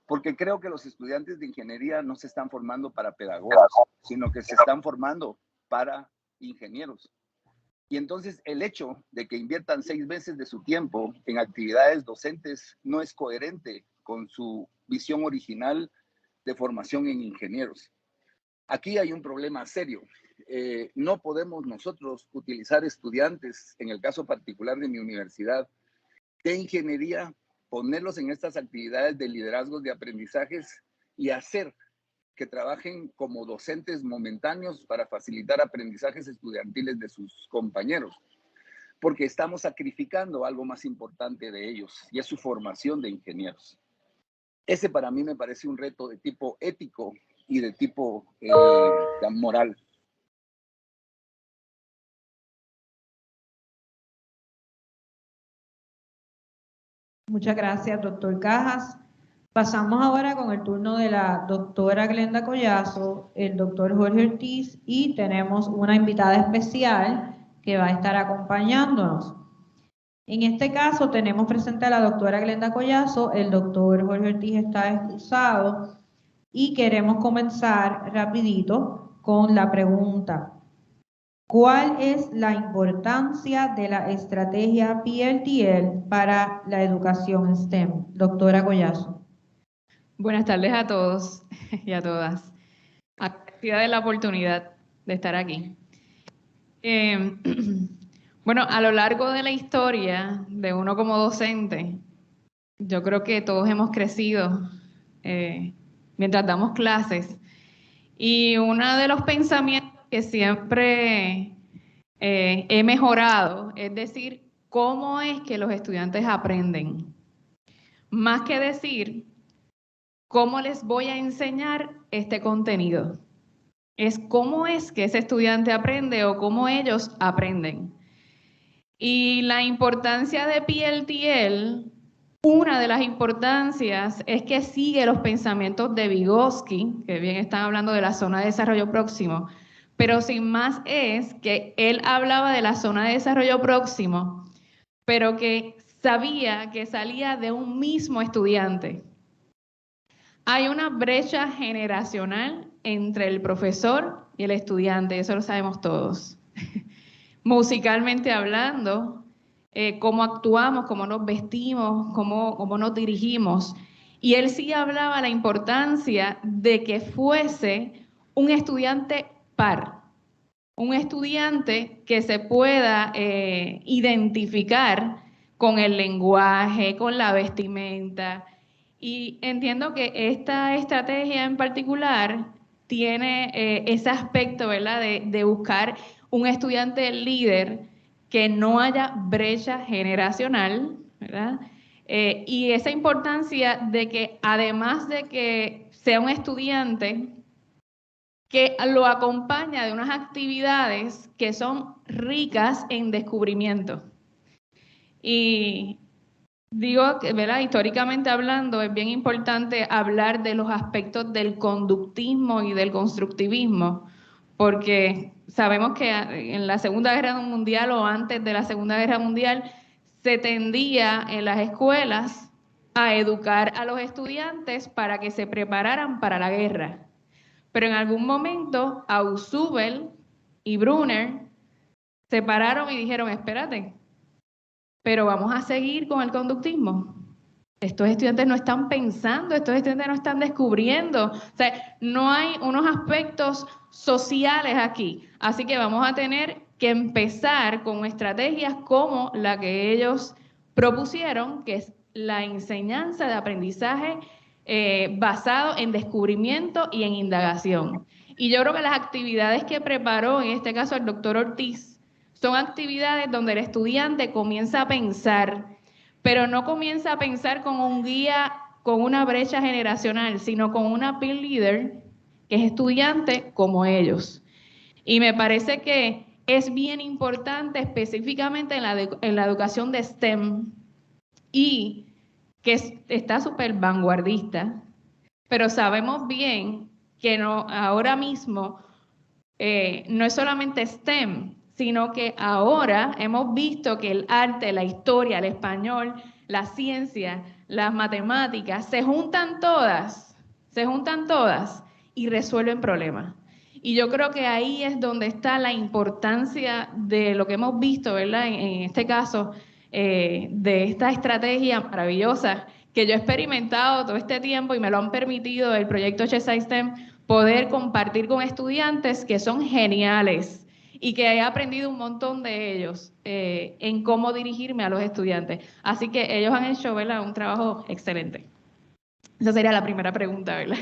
Porque creo que los estudiantes de ingeniería no se están formando para pedagogos, sino que se están formando para ingenieros. Y entonces el hecho de que inviertan 6 meses de su tiempo en actividades docentes no es coherente con su visión original de formación en ingenieros. Aquí hay un problema serio. No podemos nosotros utilizar estudiantes, en el caso particular de mi universidad, de ingeniería, ponerlos en estas actividades de liderazgos de aprendizajes y hacer que trabajen como docentes momentáneos para facilitar aprendizajes estudiantiles de sus compañeros, porque estamos sacrificando algo más importante de ellos, y es su formación de ingenieros. Ese para mí me parece un reto de tipo ético y de tipo moral. Muchas gracias, doctor Cajas. Pasamos ahora con el turno de la doctora Glenda Collazo, el doctor Jorge Ortiz, y tenemos una invitada especial que va a estar acompañándonos. En este caso tenemos presente a la doctora Glenda Collazo, el doctor Jorge Ortiz está excusado y queremos comenzar rapidito con la pregunta. ¿Cuál es la importancia de la estrategia PLTL para la educación STEM? Doctora Collazo. Buenas tardes a todos y a todas. Agradecida de la oportunidad de estar aquí. Bueno, a lo largo de la historia de uno como docente, yo creo que todos hemos crecido mientras damos clases. Y uno de los pensamientos que siempre he mejorado es decir, ¿cómo es que los estudiantes aprenden? Más que decir, ¿cómo les voy a enseñar este contenido? Es cómo es que ese estudiante aprende o cómo ellos aprenden. Y la importancia de PLTL, una de las importancias es que sigue los pensamientos de Vygotsky, que bien están hablando de la zona de desarrollo próximo, pero sin más es que él hablaba de la zona de desarrollo próximo, pero que sabía que salía de un mismo estudiante. Hay una brecha generacional entre el profesor y el estudiante, eso lo sabemos todos. Musicalmente hablando, cómo actuamos, cómo nos vestimos, cómo nos dirigimos. Y él sí hablaba de la importancia de que fuese un estudiante par, un estudiante que se pueda identificar con el lenguaje, con la vestimenta. Y entiendo que esta estrategia en particular tiene ese aspecto, ¿verdad?, de buscar un estudiante líder, que no haya brecha generacional, ¿verdad? Y esa importancia de que además de que sea un estudiante que lo acompaña de unas actividades que son ricas en descubrimiento. Y digo que, ¿verdad?, históricamente hablando, es bien importante hablar de los aspectos del conductismo y del constructivismo, porque sabemos que en la Segunda Guerra Mundial o antes de la Segunda Guerra Mundial se tendía en las escuelas a educar a los estudiantes para que se prepararan para la guerra. Pero en algún momento Ausubel y Brunner se pararon y dijeron, espérate, pero vamos a seguir con el conductismo. Estos estudiantes no están pensando, estos estudiantes no están descubriendo. O sea, no hay unos aspectos sociales aquí. Así que vamos a tener que empezar con estrategias como la que ellos propusieron, que es la enseñanza de aprendizaje basado en descubrimiento y en indagación. Y yo creo que las actividades que preparó, en este caso el doctor Ortiz, son actividades donde el estudiante comienza a pensar, pero no comienza a pensar con un guía con una brecha generacional, sino con una peer leader que es estudiante como ellos. Y me parece que es bien importante específicamente en la educación de STEM y que está súper vanguardista, pero sabemos bien que no, ahora mismo no es solamente STEM, sino que ahora hemos visto que el arte, la historia, el español, la ciencia, las matemáticas, se juntan todas y resuelven problemas. Y yo creo que ahí es donde está la importancia de lo que hemos visto, ¿verdad? En este caso, de esta estrategia maravillosa que yo he experimentado todo este tiempo y me lo han permitido el proyecto HSI STEM, poder compartir con estudiantes que son geniales y que he aprendido un montón de ellos en cómo dirigirme a los estudiantes. Así que ellos han hecho, ¿verdad?, un trabajo excelente. Esa sería la primera pregunta, ¿verdad?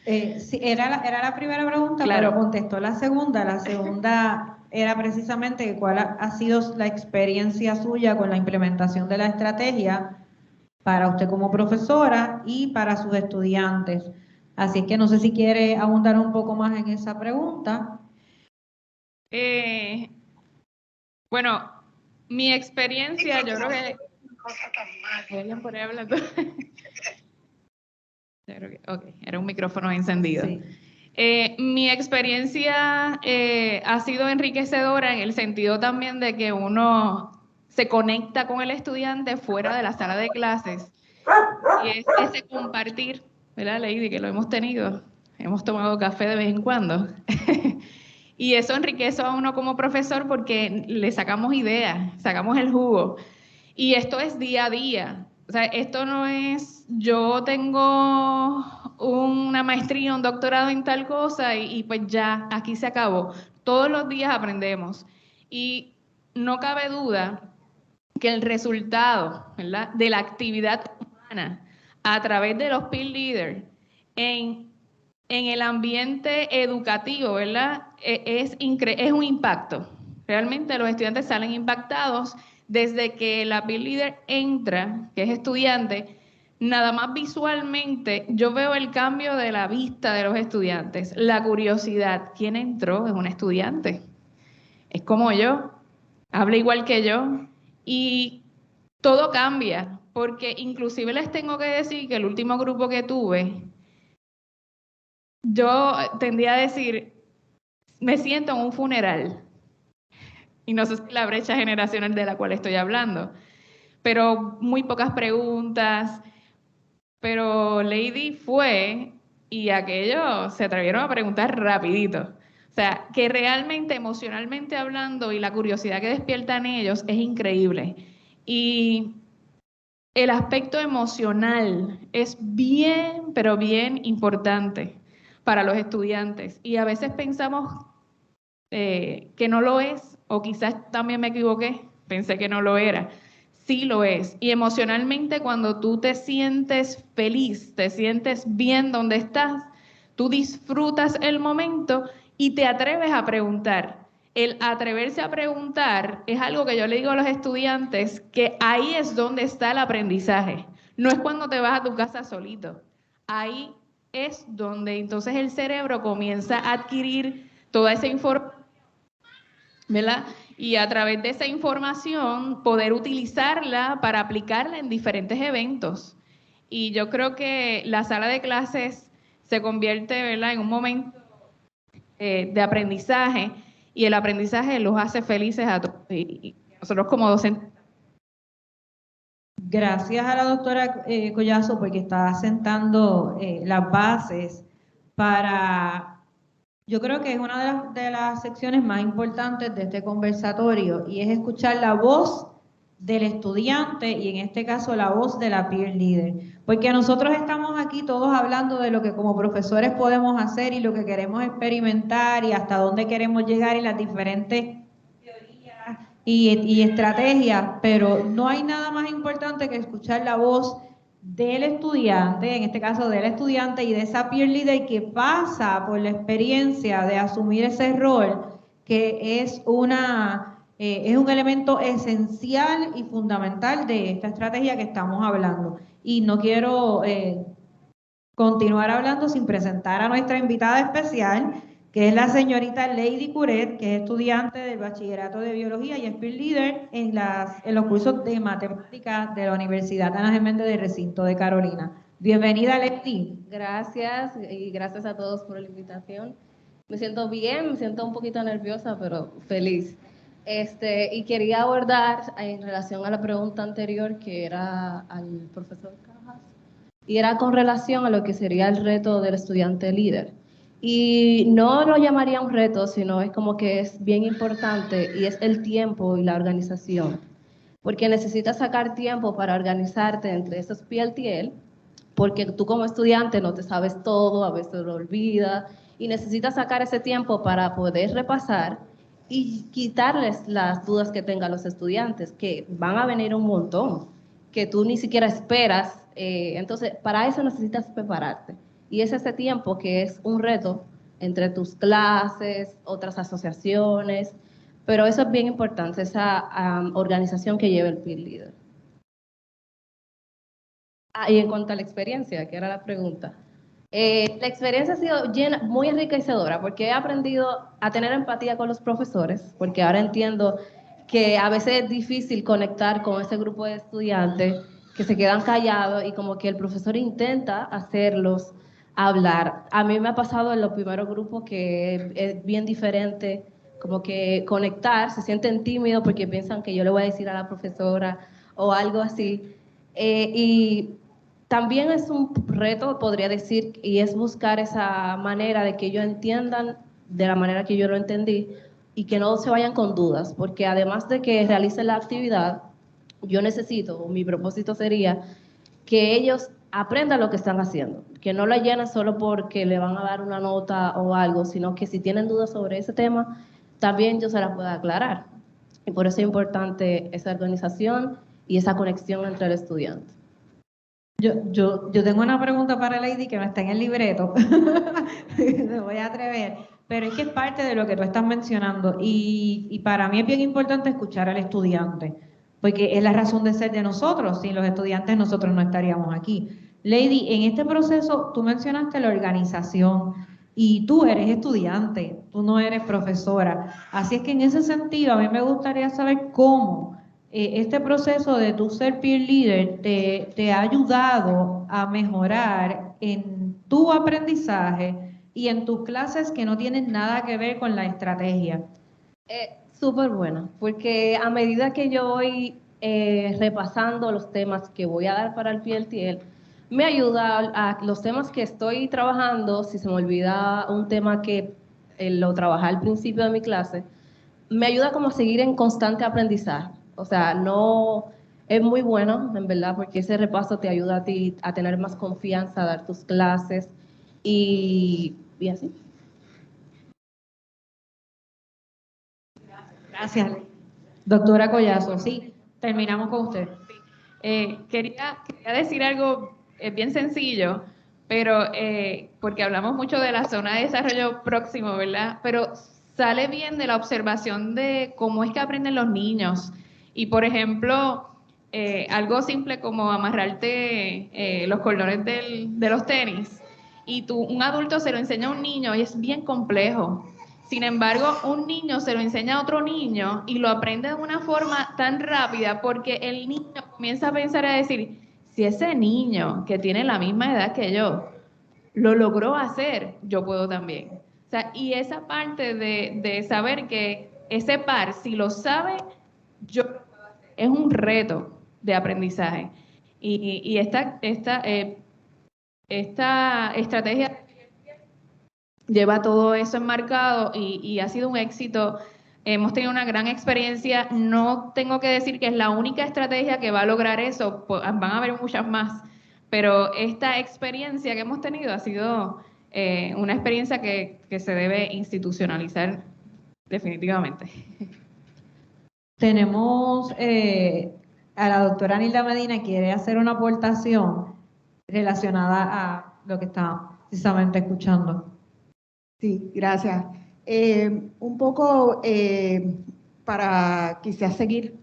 Sí, era la primera pregunta, Claro. pero contestó la segunda. La segunda era precisamente cuál ha sido la experiencia suya con la implementación de la estrategia para usted como profesora y para sus estudiantes. Así que no sé si quiere abundar un poco más en esa pregunta. Bueno, mi experiencia, yo creo que... ¿Alguien por ahí hablando? Ok, era un micrófono encendido. Sí. Mi experiencia ha sido enriquecedora en el sentido también de que uno se conecta con el estudiante fuera de la sala de clases. Y es ese compartir, ¿verdad, Lady? Que lo hemos tenido. Hemos tomado café de vez en cuando. Y eso enriquece a uno como profesor porque le sacamos ideas, sacamos el jugo. Y esto es día a día. O sea, esto no es, yo tengo una maestría, un doctorado en tal cosa y pues ya, aquí se acabó. Todos los días aprendemos. Y no cabe duda que el resultado, ¿verdad?, de la actividad a través de los peer leaders en el ambiente educativo, ¿verdad? Es un impacto. Realmente los estudiantes salen impactados desde que la peer leader entra, que es estudiante. Nada más visualmente, yo veo el cambio de la vista de los estudiantes, la curiosidad. ¿Quién entró? Es un estudiante. Es como yo, habla igual que yo y todo cambia, porque inclusive les tengo que decir que el último grupo que tuve, yo tendría a decir, me siento en un funeral. Y no sé si la brecha generacional de la cual estoy hablando, pero muy pocas preguntas. Pero Lady fue y aquellos se atrevieron a preguntar rapidito. O sea, que realmente emocionalmente hablando y la curiosidad que despiertan ellos es increíble. Y el aspecto emocional es bien, pero bien importante para los estudiantes. Y a veces pensamos que no lo es, o quizás también me equivoqué, pensé que no lo era. Sí lo es. Y emocionalmente cuando tú te sientes feliz, te sientes bien donde estás, tú disfrutas el momento y te atreves a preguntar. El atreverse a preguntar es algo que yo le digo a los estudiantes, que ahí es donde está el aprendizaje. No es cuando te vas a tu casa solito. Ahí es donde entonces el cerebro comienza a adquirir toda esa información, ¿verdad? Y a través de esa información poder utilizarla para aplicarla en diferentes eventos. Y yo creo que la sala de clases se convierte, ¿verdad?, en un momento de aprendizaje, y el aprendizaje los hace felices a todos. Y nosotros como docentes. Gracias a la doctora Collazo porque está sentando las bases para, yo creo que es una de las secciones más importantes de este conversatorio, y es escuchar la voz del estudiante y en este caso la voz de la peer leader, porque nosotros estamos aquí todos hablando de lo que como profesores podemos hacer y lo que queremos experimentar y hasta dónde queremos llegar y las diferentes teorías y estrategias, pero no hay nada más importante que escuchar la voz del estudiante, en este caso del estudiante y de esa peer leader que pasa por la experiencia de asumir ese rol, que es un elemento esencial y fundamental de esta estrategia que estamos hablando. Y no quiero continuar hablando sin presentar a nuestra invitada especial, que es la señorita Lady Curet, que es estudiante del Bachillerato de Biología y es peer leader en los cursos de matemáticas de la Universidad Ana Geméndez del Recinto de Carolina. Bienvenida, Lady. Gracias, y gracias a todos por la invitación. Me siento bien, me siento un poquito nerviosa, pero feliz. Y quería abordar en relación a la pregunta anterior que era al profesor Cajas, y era con relación a lo que sería el reto del estudiante líder. Y no lo llamaría un reto, sino es como que es bien importante, y es el tiempo y la organización. Porque necesitas sacar tiempo para organizarte entre esos PLTL, porque tú como estudiante no te sabes todo, a veces lo olvidas, y necesitas sacar ese tiempo para poder repasar y quitarles las dudas que tengan los estudiantes, que van a venir un montón, que tú ni siquiera esperas. Entonces, para eso necesitas prepararte. Y es ese tiempo que es un reto entre tus clases, otras asociaciones, pero eso es bien importante, esa organización que lleva el peer leader. Y en cuanto a la experiencia, que era la pregunta, la experiencia ha sido muy enriquecedora porque he aprendido a tener empatía con los profesores, porque ahora entiendo que a veces es difícil conectar con ese grupo de estudiantes que se quedan callados y como que el profesor intenta hacerlos hablar. A mí me ha pasado en los primeros grupos que es bien diferente, como que conectar, se sienten tímidos porque piensan que yo le voy a decir a la profesora o algo así. Y también es un reto, podría decir, y es buscar esa manera de que ellos entiendan de la manera que yo lo entendí y que no se vayan con dudas, porque además de que realicen la actividad, yo necesito, mi propósito sería que ellos aprendan lo que están haciendo, que no la llenen solo porque le van a dar una nota o algo, sino que si tienen dudas sobre ese tema, también yo se las pueda aclarar. Y por eso es importante esa organización y esa conexión entre el estudiante. Yo tengo una pregunta para Lady que no está en el libreto. Me voy a atrever. Pero es que es parte de lo que tú estás mencionando. Y para mí es bien importante escuchar al estudiante, porque es la razón de ser de nosotros. Sin los estudiantes nosotros no estaríamos aquí. Lady, en este proceso tú mencionaste la organización y tú eres estudiante, tú no eres profesora. Así es que en ese sentido a mí me gustaría saber cómo este proceso de tu ser peer leader te ha ayudado a mejorar en tu aprendizaje y en tus clases que no tienen nada que ver con la estrategia. Súper buena, porque a medida que yo voy repasando los temas que voy a dar para el PLTL, me ayuda a los temas que estoy trabajando, si se me olvida un tema que lo trabajé al principio de mi clase, me ayuda como a seguir en constante aprendizaje. O sea, no es muy bueno, en verdad, porque ese repaso te ayuda a ti a tener más confianza, a dar tus clases y así. Gracias. Doctora Collazo, sí, terminamos con usted. Quería decir algo bien sencillo, pero porque hablamos mucho de la zona de desarrollo próximo, ¿verdad? Pero sale bien de la observación de cómo es que aprenden los niños. Y, por ejemplo, algo simple como amarrarte los cordones de los tenis, y un adulto se lo enseña a un niño y es bien complejo. Sin embargo, un niño se lo enseña a otro niño y lo aprende de una forma tan rápida porque el niño comienza a pensar y a decir, si ese niño que tiene la misma edad que yo lo logró hacer, yo puedo también. O sea, y esa parte de saber que ese par, si lo sabe, yo lo puedo hacer, es un reto de aprendizaje. Y esta estrategia lleva todo eso enmarcado y ha sido un éxito. Hemos tenido una gran experiencia. No tengo que decir que es la única estrategia que va a lograr eso, van a haber muchas más, pero esta experiencia que hemos tenido ha sido una experiencia que se debe institucionalizar definitivamente. Tenemos a la doctora Nilda Medina, que quiere hacer una aportación relacionada a lo que está precisamente escuchando. Sí, gracias. Un poco para quizás seguir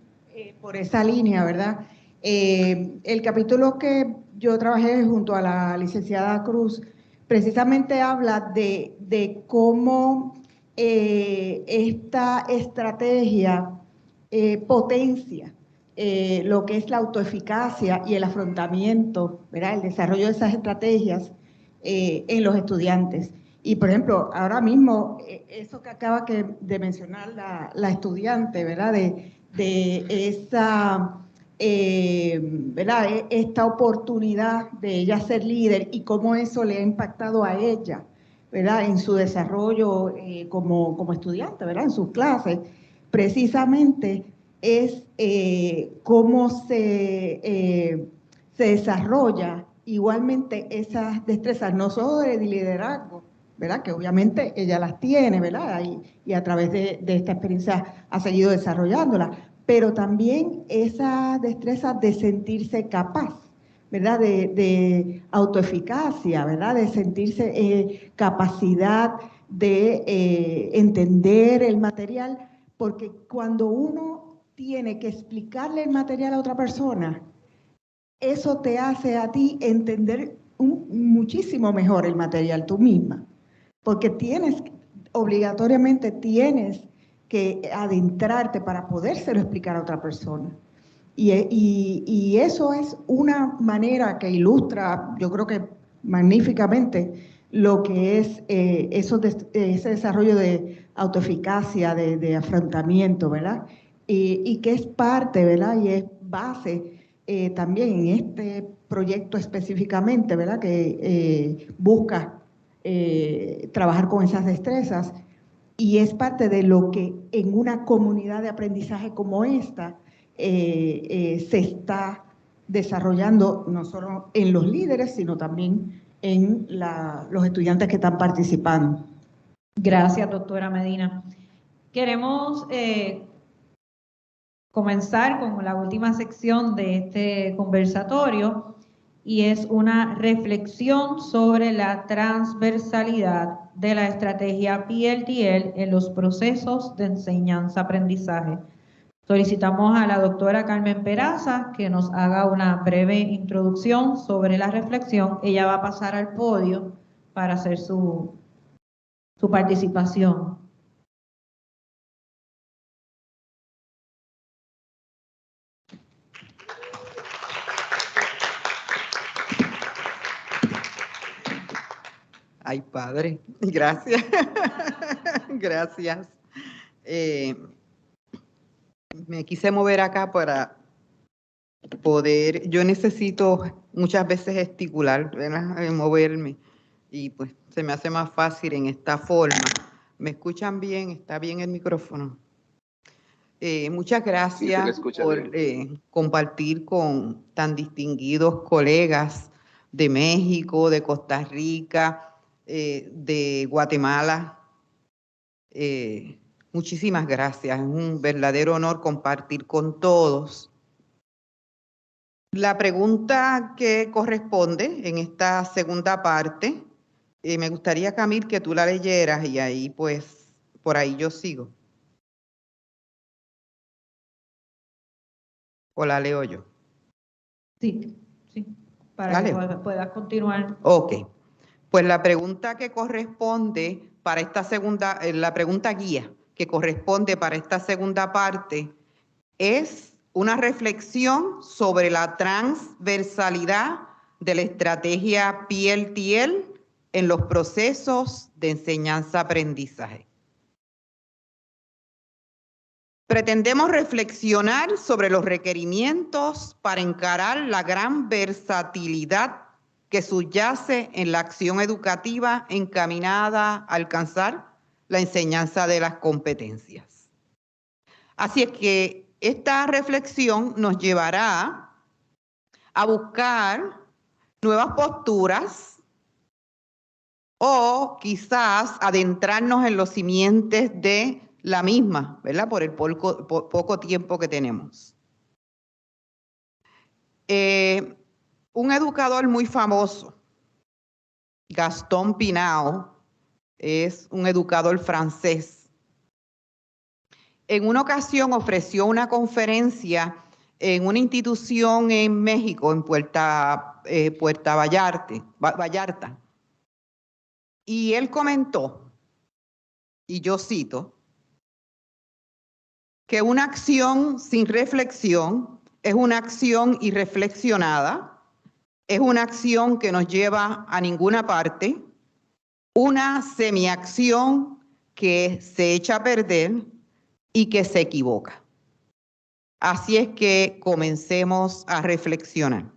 por esa línea, ¿verdad? El capítulo que yo trabajé junto a la licenciada Cruz precisamente habla de cómo esta estrategia potencia lo que es la autoeficacia y el afrontamiento, ¿verdad? El desarrollo de esas estrategias en los estudiantes. Y, por ejemplo, ahora mismo, eso que acaba de mencionar la estudiante, ¿verdad? De esa, ¿verdad? Esta oportunidad de ella ser líder y cómo eso le ha impactado a ella, ¿verdad? En su desarrollo como estudiante, ¿verdad? En sus clases, precisamente es cómo se desarrolla igualmente esas destrezas, no solo de liderazgo, ¿verdad? Que obviamente ella las tiene, ¿verdad? Y a través de esta experiencia ha seguido desarrollándolas, pero también esa destreza de sentirse capaz, ¿verdad? De autoeficacia, ¿verdad? De sentirse capacidad de entender el material, porque cuando uno tiene que explicarle el material a otra persona, eso te hace a ti entender muchísimo mejor el material tú misma, porque obligatoriamente tienes que adentrarte para podérselo explicar a otra persona. Y eso es una manera que ilustra, yo creo que magníficamente, lo que es ese desarrollo de autoeficacia, de afrontamiento, ¿verdad? Y que es parte, ¿verdad? Y es base también en este proyecto específicamente, ¿verdad? Que busca trabajar con esas destrezas, y es parte de lo que en una comunidad de aprendizaje como esta se está desarrollando no solo en los líderes, sino también en los estudiantes que están participando. Gracias, doctora Medina. Queremos comenzar con la última sección de este conversatorio y es una reflexión sobre la transversalidad de la estrategia PLTL en los procesos de enseñanza-aprendizaje. Solicitamos a la doctora Carmen Peraza que nos haga una breve introducción sobre la reflexión. Ella va a pasar al podio para hacer su participación. Ay, padre, gracias. Gracias. Me quise mover acá para poder, yo necesito muchas veces gesticular, ¿verdad? Moverme, y pues se me hace más fácil en esta forma. ¿Me escuchan bien? ¿Está bien el micrófono? Muchas gracias por compartir con tan distinguidos colegas de México, de Costa Rica, de Guatemala. Muchísimas gracias, es un verdadero honor compartir con todos. La pregunta que corresponde en esta segunda parte, me gustaría, Camil, que tú la leyeras y ahí pues, por ahí yo sigo. ¿O la leo yo? Sí, para que puedas continuar. Ok. Pues la pregunta que corresponde para esta segunda, la pregunta guía que corresponde para esta segunda parte es una reflexión sobre la transversalidad de la estrategia PLTL en los procesos de enseñanza-aprendizaje. Pretendemos reflexionar sobre los requerimientos para encarar la gran versatilidad que subyace en la acción educativa encaminada a alcanzar la enseñanza de las competencias. Así es que esta reflexión nos llevará a buscar nuevas posturas o quizás adentrarnos en los simientes de la misma, ¿verdad? Por el poco tiempo que tenemos. Un educador muy famoso, Gaston Pinault, es un educador francés. En una ocasión ofreció una conferencia en una institución en México, en Puerto Vallarta. Y él comentó, y yo cito, que una acción sin reflexión es una acción irreflexionada, es una acción que nos lleva a ninguna parte, una semiacción que se echa a perder y que se equivoca. Así es que comencemos a reflexionar.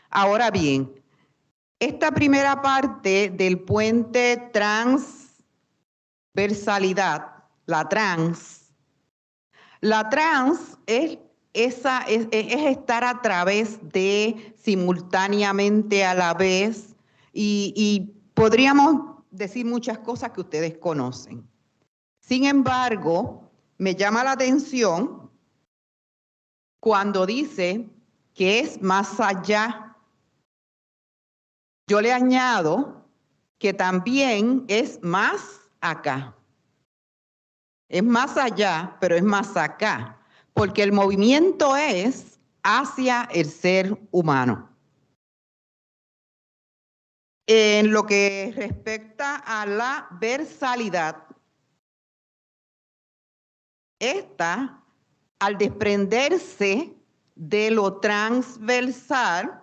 Ahora bien, esta primera parte del puente transversalidad, la trans es estar a través de, simultáneamente, a la vez, y podríamos decir muchas cosas que ustedes conocen. Sin embargo, me llama la atención cuando dice que es más allá. Yo le añado que también es más acá. Es más allá, pero es más acá, porque el movimiento es hacia el ser humano. En lo que respecta a la versalidad, esta, al desprenderse de lo transversal,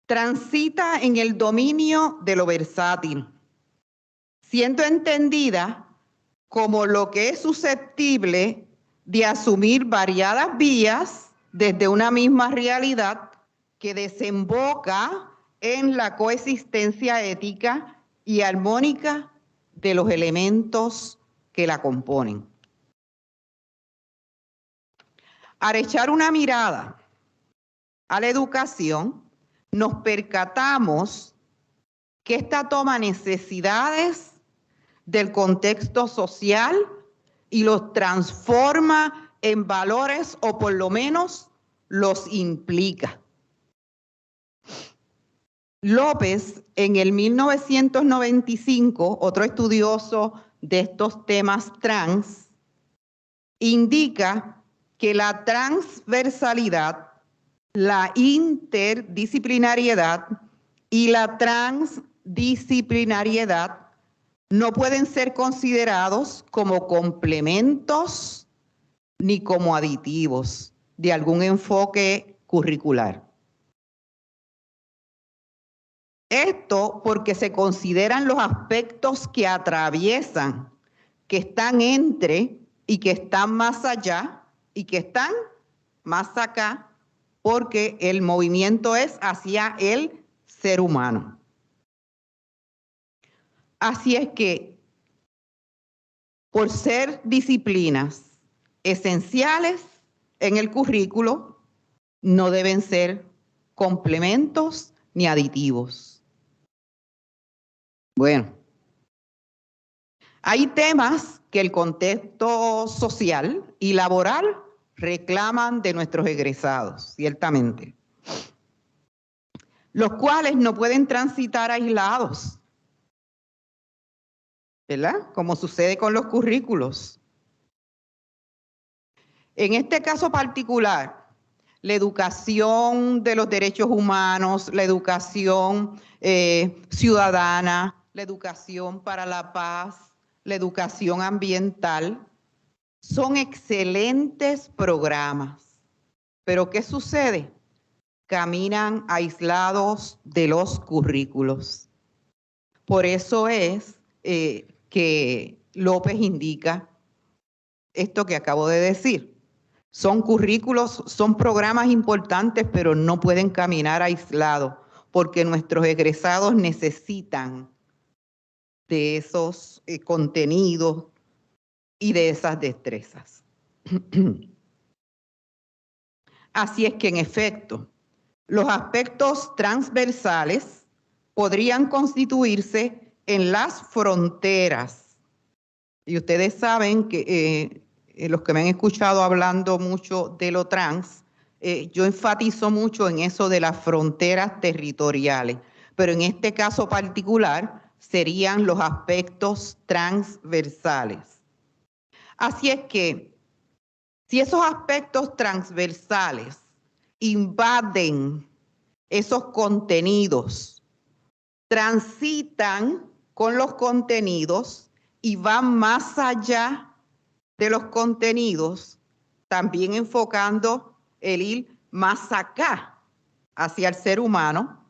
transita en el dominio de lo versátil, siendo entendida como lo que es susceptible de asumir variadas vías desde una misma realidad que desemboca en la coexistencia ética y armónica de los elementos que la componen. Al echar una mirada a la educación, nos percatamos que esta toma necesidades del contexto social y los transforma en valores, o por lo menos los implica. López, en el 1995, otro estudioso de estos temas trans, indica que la transversalidad, la interdisciplinariedad y la transdisciplinariedad no pueden ser considerados como complementos ni como aditivos de algún enfoque curricular. Esto porque se consideran los aspectos que atraviesan, que están entre y que están más allá y que están más acá, porque el movimiento es hacia el ser humano. Así es que, por ser disciplinas esenciales en el currículo, no deben ser complementos ni aditivos. Bueno, hay temas que el contexto social y laboral reclaman de nuestros egresados, ciertamente, los cuales no pueden transitar aislados, ¿verdad? Como sucede con los currículos. En este caso particular, la educación de los derechos humanos, la educación ciudadana, la educación para la paz, la educación ambiental, son excelentes programas. Pero ¿qué sucede? Caminan aislados de los currículos. Por eso es que López indica esto que acabo de decir. Son currículos, son programas importantes, pero no pueden caminar aislados, porque nuestros egresados necesitan de esos contenidos y de esas destrezas. Así es que, en efecto, los aspectos transversales podrían constituirse en las fronteras. Y ustedes saben que los que me han escuchado hablando mucho de lo trans, yo enfatizo mucho en eso de las fronteras territoriales, pero en este caso particular serían los aspectos transversales. Así es que, si esos aspectos transversales invaden esos contenidos, transitan con los contenidos y van más allá de los contenidos, también enfocando el ir más acá hacia el ser humano,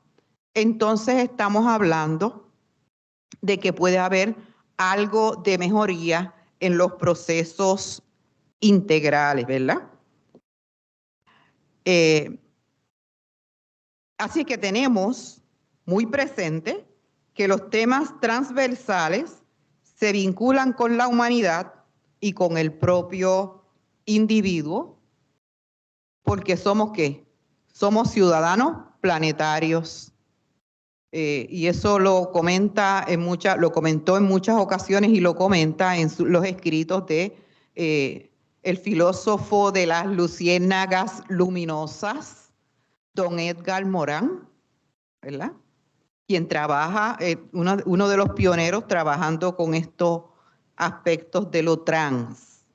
entonces estamos hablando de que puede haber algo de mejoría en los procesos integrales, ¿verdad? Así que tenemos muy presente que los temas transversales se vinculan con la humanidad y con el propio individuo, porque somos ¿qué? Somos ciudadanos planetarios. Y eso lo comentó en muchas ocasiones y lo comenta en los escritos de el filósofo de las luciérnagas luminosas, don Edgar Morin, ¿verdad? Quien trabaja, uno de los pioneros trabajando con estos aspectos de lo trans.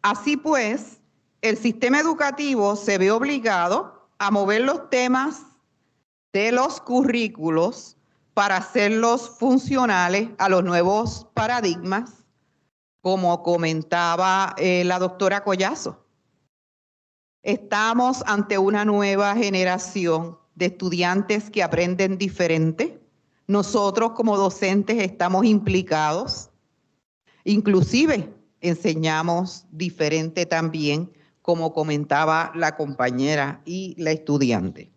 Así pues, el sistema educativo se ve obligado a mover los temas de los currículos para hacerlos funcionales a los nuevos paradigmas, como comentaba la doctora Collazo. Estamos ante una nueva generación de estudiantes que aprenden diferente. Nosotros como docentes estamos implicados. Inclusive enseñamos diferente también, como comentaba la compañera y la estudiante.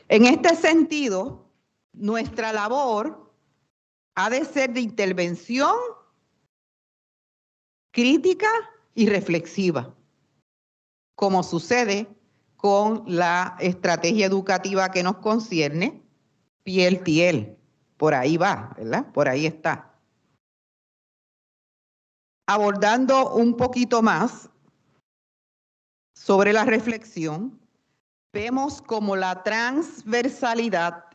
En este sentido, nuestra labor ha de ser de intervención crítica y reflexiva, como sucede con la estrategia educativa que nos concierne, Piel-Tiel. Por ahí va, ¿verdad? Por ahí está. Abordando un poquito más sobre la reflexión, vemos como la transversalidad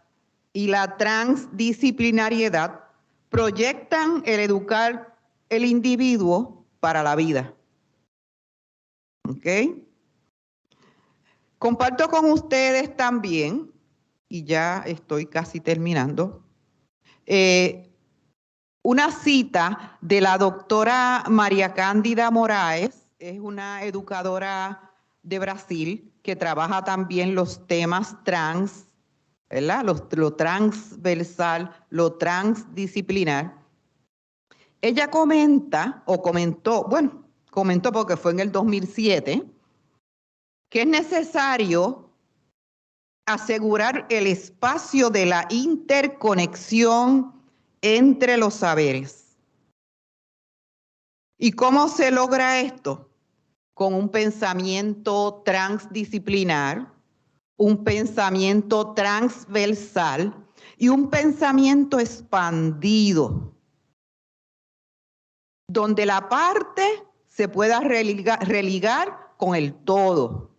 y la transdisciplinariedad proyectan el educar el individuo para la vida. ¿Ok? Comparto con ustedes también, y ya estoy casi terminando, una cita de la doctora María Cándida Moraes, es una educadora de Brasil que trabaja también los temas trans, ¿verdad? Lo transversal, lo transdisciplinar. Ella comenta, o comentó, bueno, comentó porque fue en el 2007, que es necesario asegurar el espacio de la interconexión entre los saberes. ¿Y cómo se logra esto? Con un pensamiento transdisciplinar, un pensamiento transversal y un pensamiento expandido, donde la parte se pueda religar con el todo,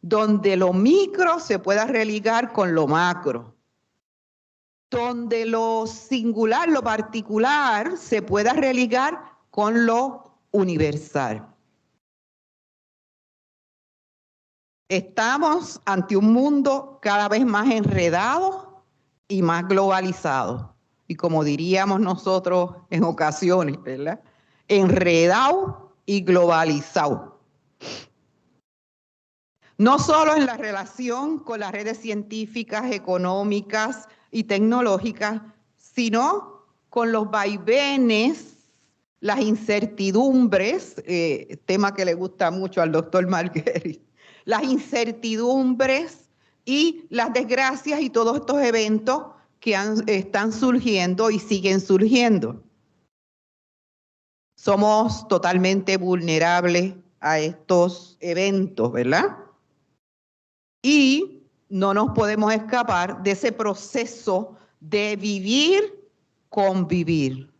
donde lo micro se pueda religar con lo macro, donde lo singular, lo particular, se pueda religar con lo universal. Estamos ante un mundo cada vez más enredado y más globalizado. Y como diríamos nosotros en ocasiones, ¿verdad? Enredado y globalizado. No solo en la relación con las redes científicas, económicas y tecnológicas, sino con los vaivenes, las incertidumbres, tema que le gusta mucho al doctor Marguerite, las incertidumbres y las desgracias y todos estos eventos que están surgiendo y siguen surgiendo. Somos totalmente vulnerables a estos eventos, ¿verdad? Y no nos podemos escapar de ese proceso de vivir, convivir.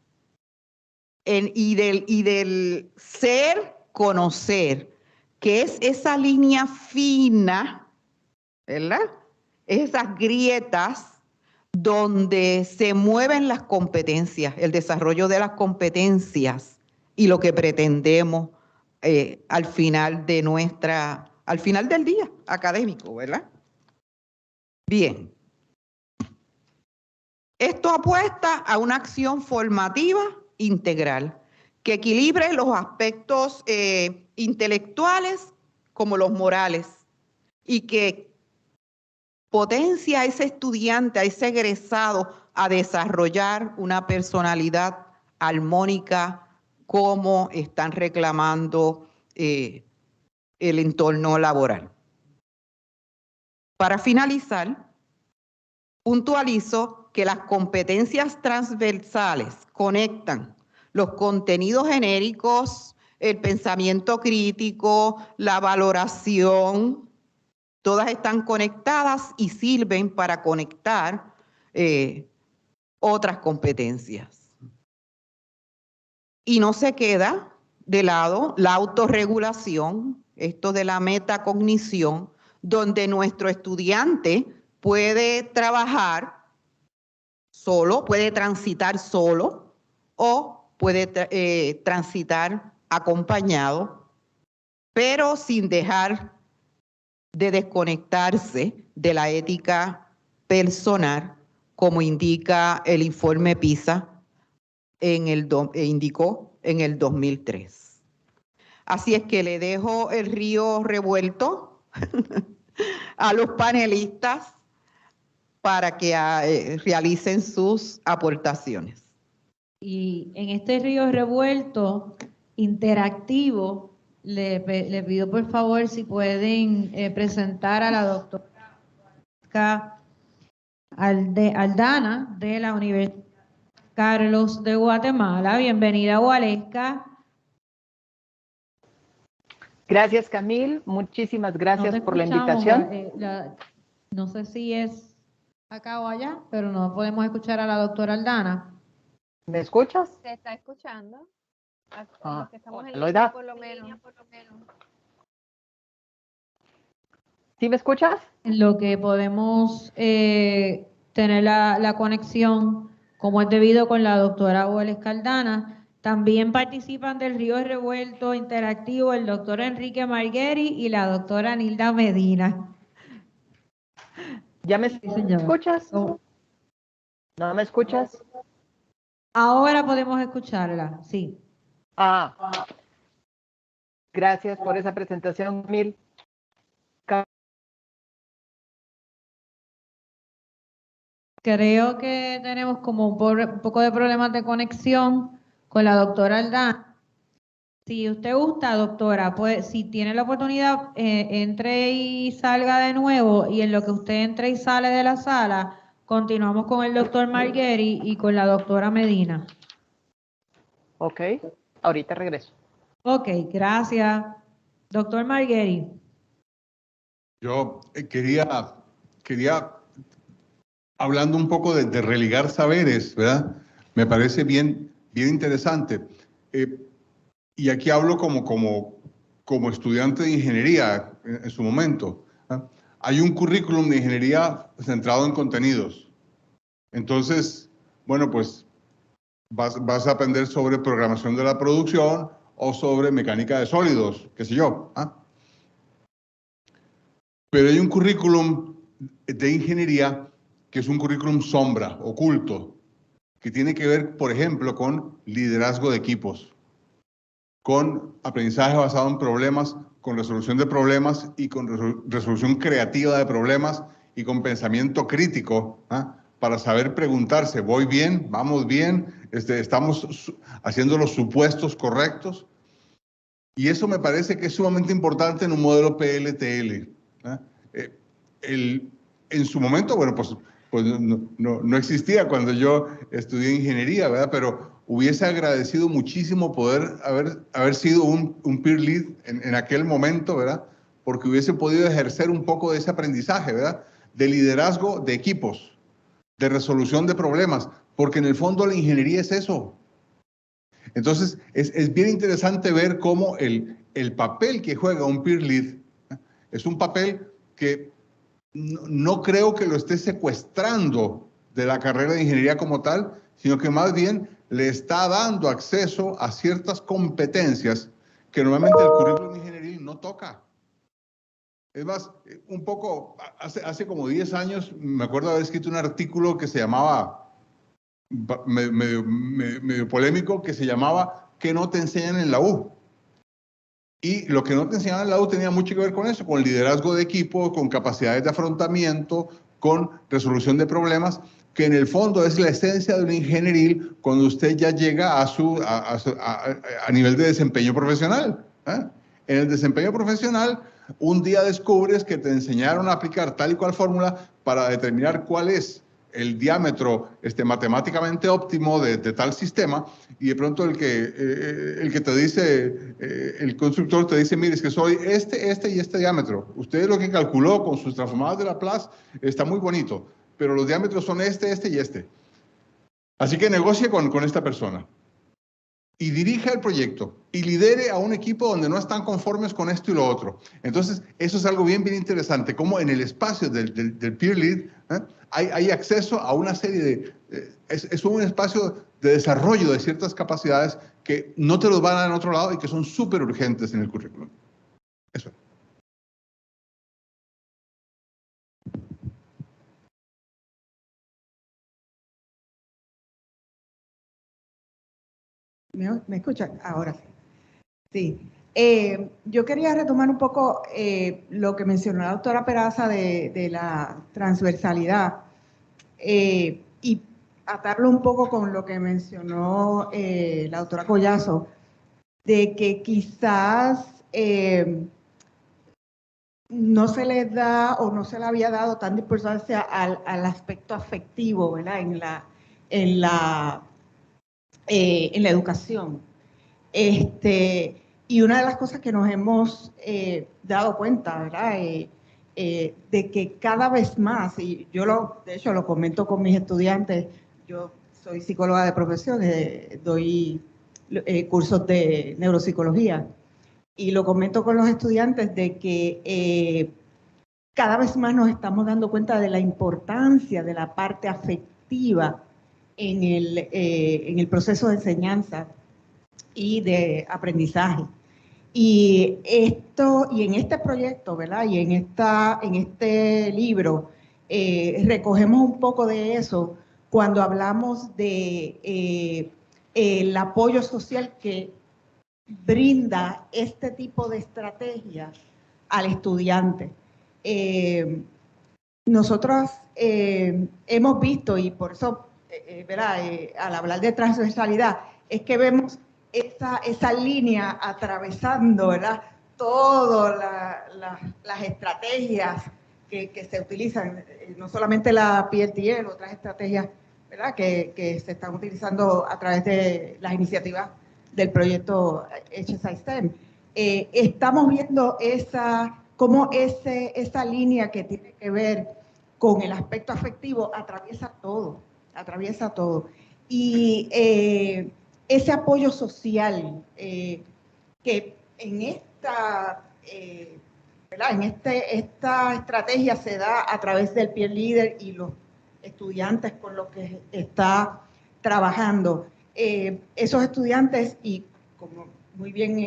Y del ser, conocer, que es esa línea fina, ¿verdad? Esas grietas donde se mueven las competencias, el desarrollo de las competencias y lo que pretendemos al final del día académico, ¿verdad? Bien. Esto apuesta a una acción formativa integral que equilibre los aspectos intelectuales como los morales y que potencia a ese estudiante, a ese egresado, a desarrollar una personalidad armónica como están reclamando el entorno laboral. Para finalizar, puntualizo que las competencias transversales conectan los contenidos genéricos, el pensamiento crítico, la valoración, todas están conectadas y sirven para conectar otras competencias. Y no se queda de lado la autorregulación, esto de la metacognición, donde nuestro estudiante puede trabajar solo, puede transitar solo o puede transitar acompañado, pero sin dejar de desconectarse de la ética personal, como indica el informe PISA indicó en el 2003. Así es que le dejo el río revuelto a los panelistas para que realicen sus aportaciones. Y en este río revuelto interactivo, le pido por favor si pueden presentar a la doctora Aldana de la Universidad Carlos de Guatemala. Bienvenida, Waleska. Gracias, Camil. Muchísimas gracias por la invitación. No sé si es acá o allá, pero no podemos escuchar a la doctora Aldana. ¿Me escuchas? Se está escuchando. Ah, que estamos en lo línea, da. por lo menos. ¿Sí me escuchas? En lo que podemos tener la conexión, como es debido, con la doctora Hueles Caldana. También participan del Río Revuelto Interactivo el doctor Enrique Margueri y la doctora Nilda Medina. ¿Ya me Sí, señora. escuchas? ¿No me escuchas? Ahora podemos escucharla, sí. Gracias por esa presentación, Camil. Creo que tenemos como un poco de problemas de conexión con la doctora Aldana. Si usted gusta, doctora, pues si tiene la oportunidad, entre y salga de nuevo, y en lo que usted entre y sale de la sala, continuamos con el doctor Margueri y con la doctora Medina. Ok, ahorita regreso. Ok, gracias. Doctor Margueri. Yo quería, hablando un poco de religar saberes, ¿verdad? Me parece bien interesante. Y aquí hablo como estudiante de ingeniería en su momento. ¿Ah? Hay un currículum de ingeniería centrado en contenidos. Entonces, bueno, pues vas a aprender sobre programación de la producción o sobre mecánica de sólidos, qué sé yo. ¿Ah? Pero hay un currículum de ingeniería que es un currículum sombra, oculto, que tiene que ver, por ejemplo, con liderazgo de equipos, con aprendizaje basado en problemas, con resolución de problemas y con resolución creativa de problemas y con pensamiento crítico, ¿ah? Para saber preguntarse, ¿voy bien? ¿Vamos bien? ¿Estamos haciendo los supuestos correctos? Y eso me parece que es sumamente importante en un modelo PLTL. ¿Ah? En su momento, bueno, pues no existía cuando yo estudié ingeniería, ¿verdad? Pero hubiese agradecido muchísimo poder haber sido un peer lead en aquel momento, ¿verdad? Porque hubiese podido ejercer un poco de ese aprendizaje, ¿verdad? De liderazgo de equipos, de resolución de problemas, porque en el fondo la ingeniería es eso. Entonces, es bien interesante ver cómo el papel que juega un peer lead es un papel que no creo que lo esté secuestrando de la carrera de ingeniería como tal, sino que más bien le está dando acceso a ciertas competencias que normalmente el currículum ingenieril no toca. Es más, un poco, hace como 10 años, me acuerdo haber escrito un artículo que se llamaba, medio polémico, que se llamaba ¿qué no te enseñan en la U? Y lo que no te enseñaban en la U tenía mucho que ver con eso, con liderazgo de equipo, con capacidades de afrontamiento, con resolución de problemas, que en el fondo es la esencia de un ingenieril cuando usted ya llega a nivel de desempeño profesional. ¿Eh? En el desempeño profesional, un día descubres que te enseñaron a aplicar tal y cual fórmula para determinar cuál es el diámetro matemáticamente óptimo de tal sistema, y de pronto el que te dice, el constructor te dice, mire, es que soy este y este diámetro. Usted lo que calculó con sus transformadas de Laplace está muy bonito, pero los diámetros son este y este. Así que negocie con esta persona y dirija el proyecto y lidere a un equipo donde no están conformes con esto y lo otro. Entonces, eso es algo bien interesante, como en el espacio del peer lead hay acceso a una serie de... es un espacio de desarrollo de ciertas capacidades que no te los van a dar en otro lado y que son súper urgentes en el currículum. Eso. ¿Me escuchan? Ahora sí. Sí. Yo quería retomar un poco lo que mencionó la doctora Peraza de la transversalidad y atarlo un poco con lo que mencionó la doctora Collazo, de que quizás no se les da o no se le había dado tanta importancia al aspecto afectivo, ¿verdad? En la educación. Y una de las cosas que nos hemos dado cuenta, ¿verdad? De que cada vez más, y yo de hecho lo comento con mis estudiantes, yo soy psicóloga de profesión, doy cursos de neuropsicología, y lo comento con los estudiantes de que cada vez más nos estamos dando cuenta de la importancia de la parte afectiva en el proceso de enseñanza y de aprendizaje. Y en este proyecto, ¿verdad? Y en este libro recogemos un poco de eso cuando hablamos de el apoyo social que brinda este tipo de estrategias al estudiante. Nosotros hemos visto, y por eso, ¿verdad? Al hablar de transversalidad, es que vemos esa línea atravesando, ¿verdad? Todas las estrategias que se utilizan, no solamente la PLTL, otras estrategias, ¿verdad? Que se están utilizando a través de las iniciativas del proyecto HSI STEM. Estamos viendo cómo esa línea que tiene que ver con el aspecto afectivo atraviesa todo. Y ese apoyo social que en esta estrategia se da a través del peer leader y los estudiantes con los que está trabajando. Esos estudiantes, y como muy bien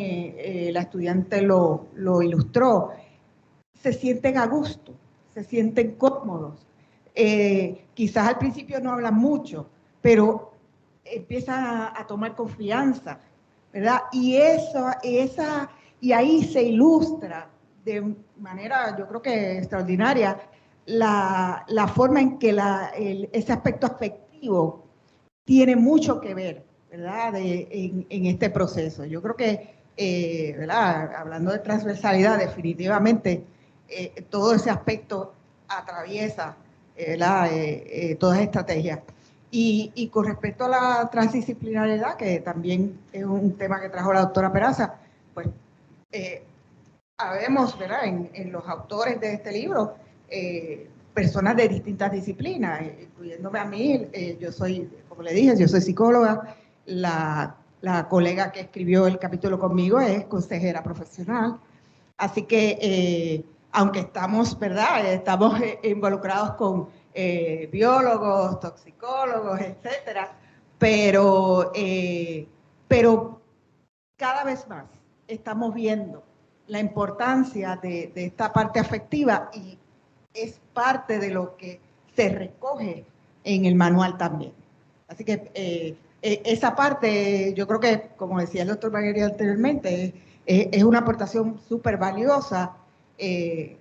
la estudiante lo ilustró, se sienten a gusto, se sienten cómodos. Quizás al principio no hablan mucho, pero empiezan a tomar confianza, ¿verdad? Y ahí se ilustra de manera, yo creo que extraordinaria, la forma en que ese aspecto afectivo tiene mucho que ver, ¿verdad? En este proceso. Yo creo que, ¿verdad? Hablando de transversalidad, definitivamente todo ese aspecto atraviesa todas las estrategias. Y con respecto a la transdisciplinariedad, que también es un tema que trajo la doctora Peraza, pues habemos, ¿verdad? En los autores de este libro, personas de distintas disciplinas, incluyéndome a mí. Yo soy, como le dije, yo soy psicóloga. La colega que escribió el capítulo conmigo es consejera profesional. Así que, aunque estamos, ¿verdad? Estamos involucrados con biólogos, toxicólogos, etcétera, pero cada vez más estamos viendo la importancia de esta parte afectiva, y es parte de lo que se recoge en el manual también. Así que esa parte, yo creo que, como decía el doctor Bagueria anteriormente, es una aportación súper valiosa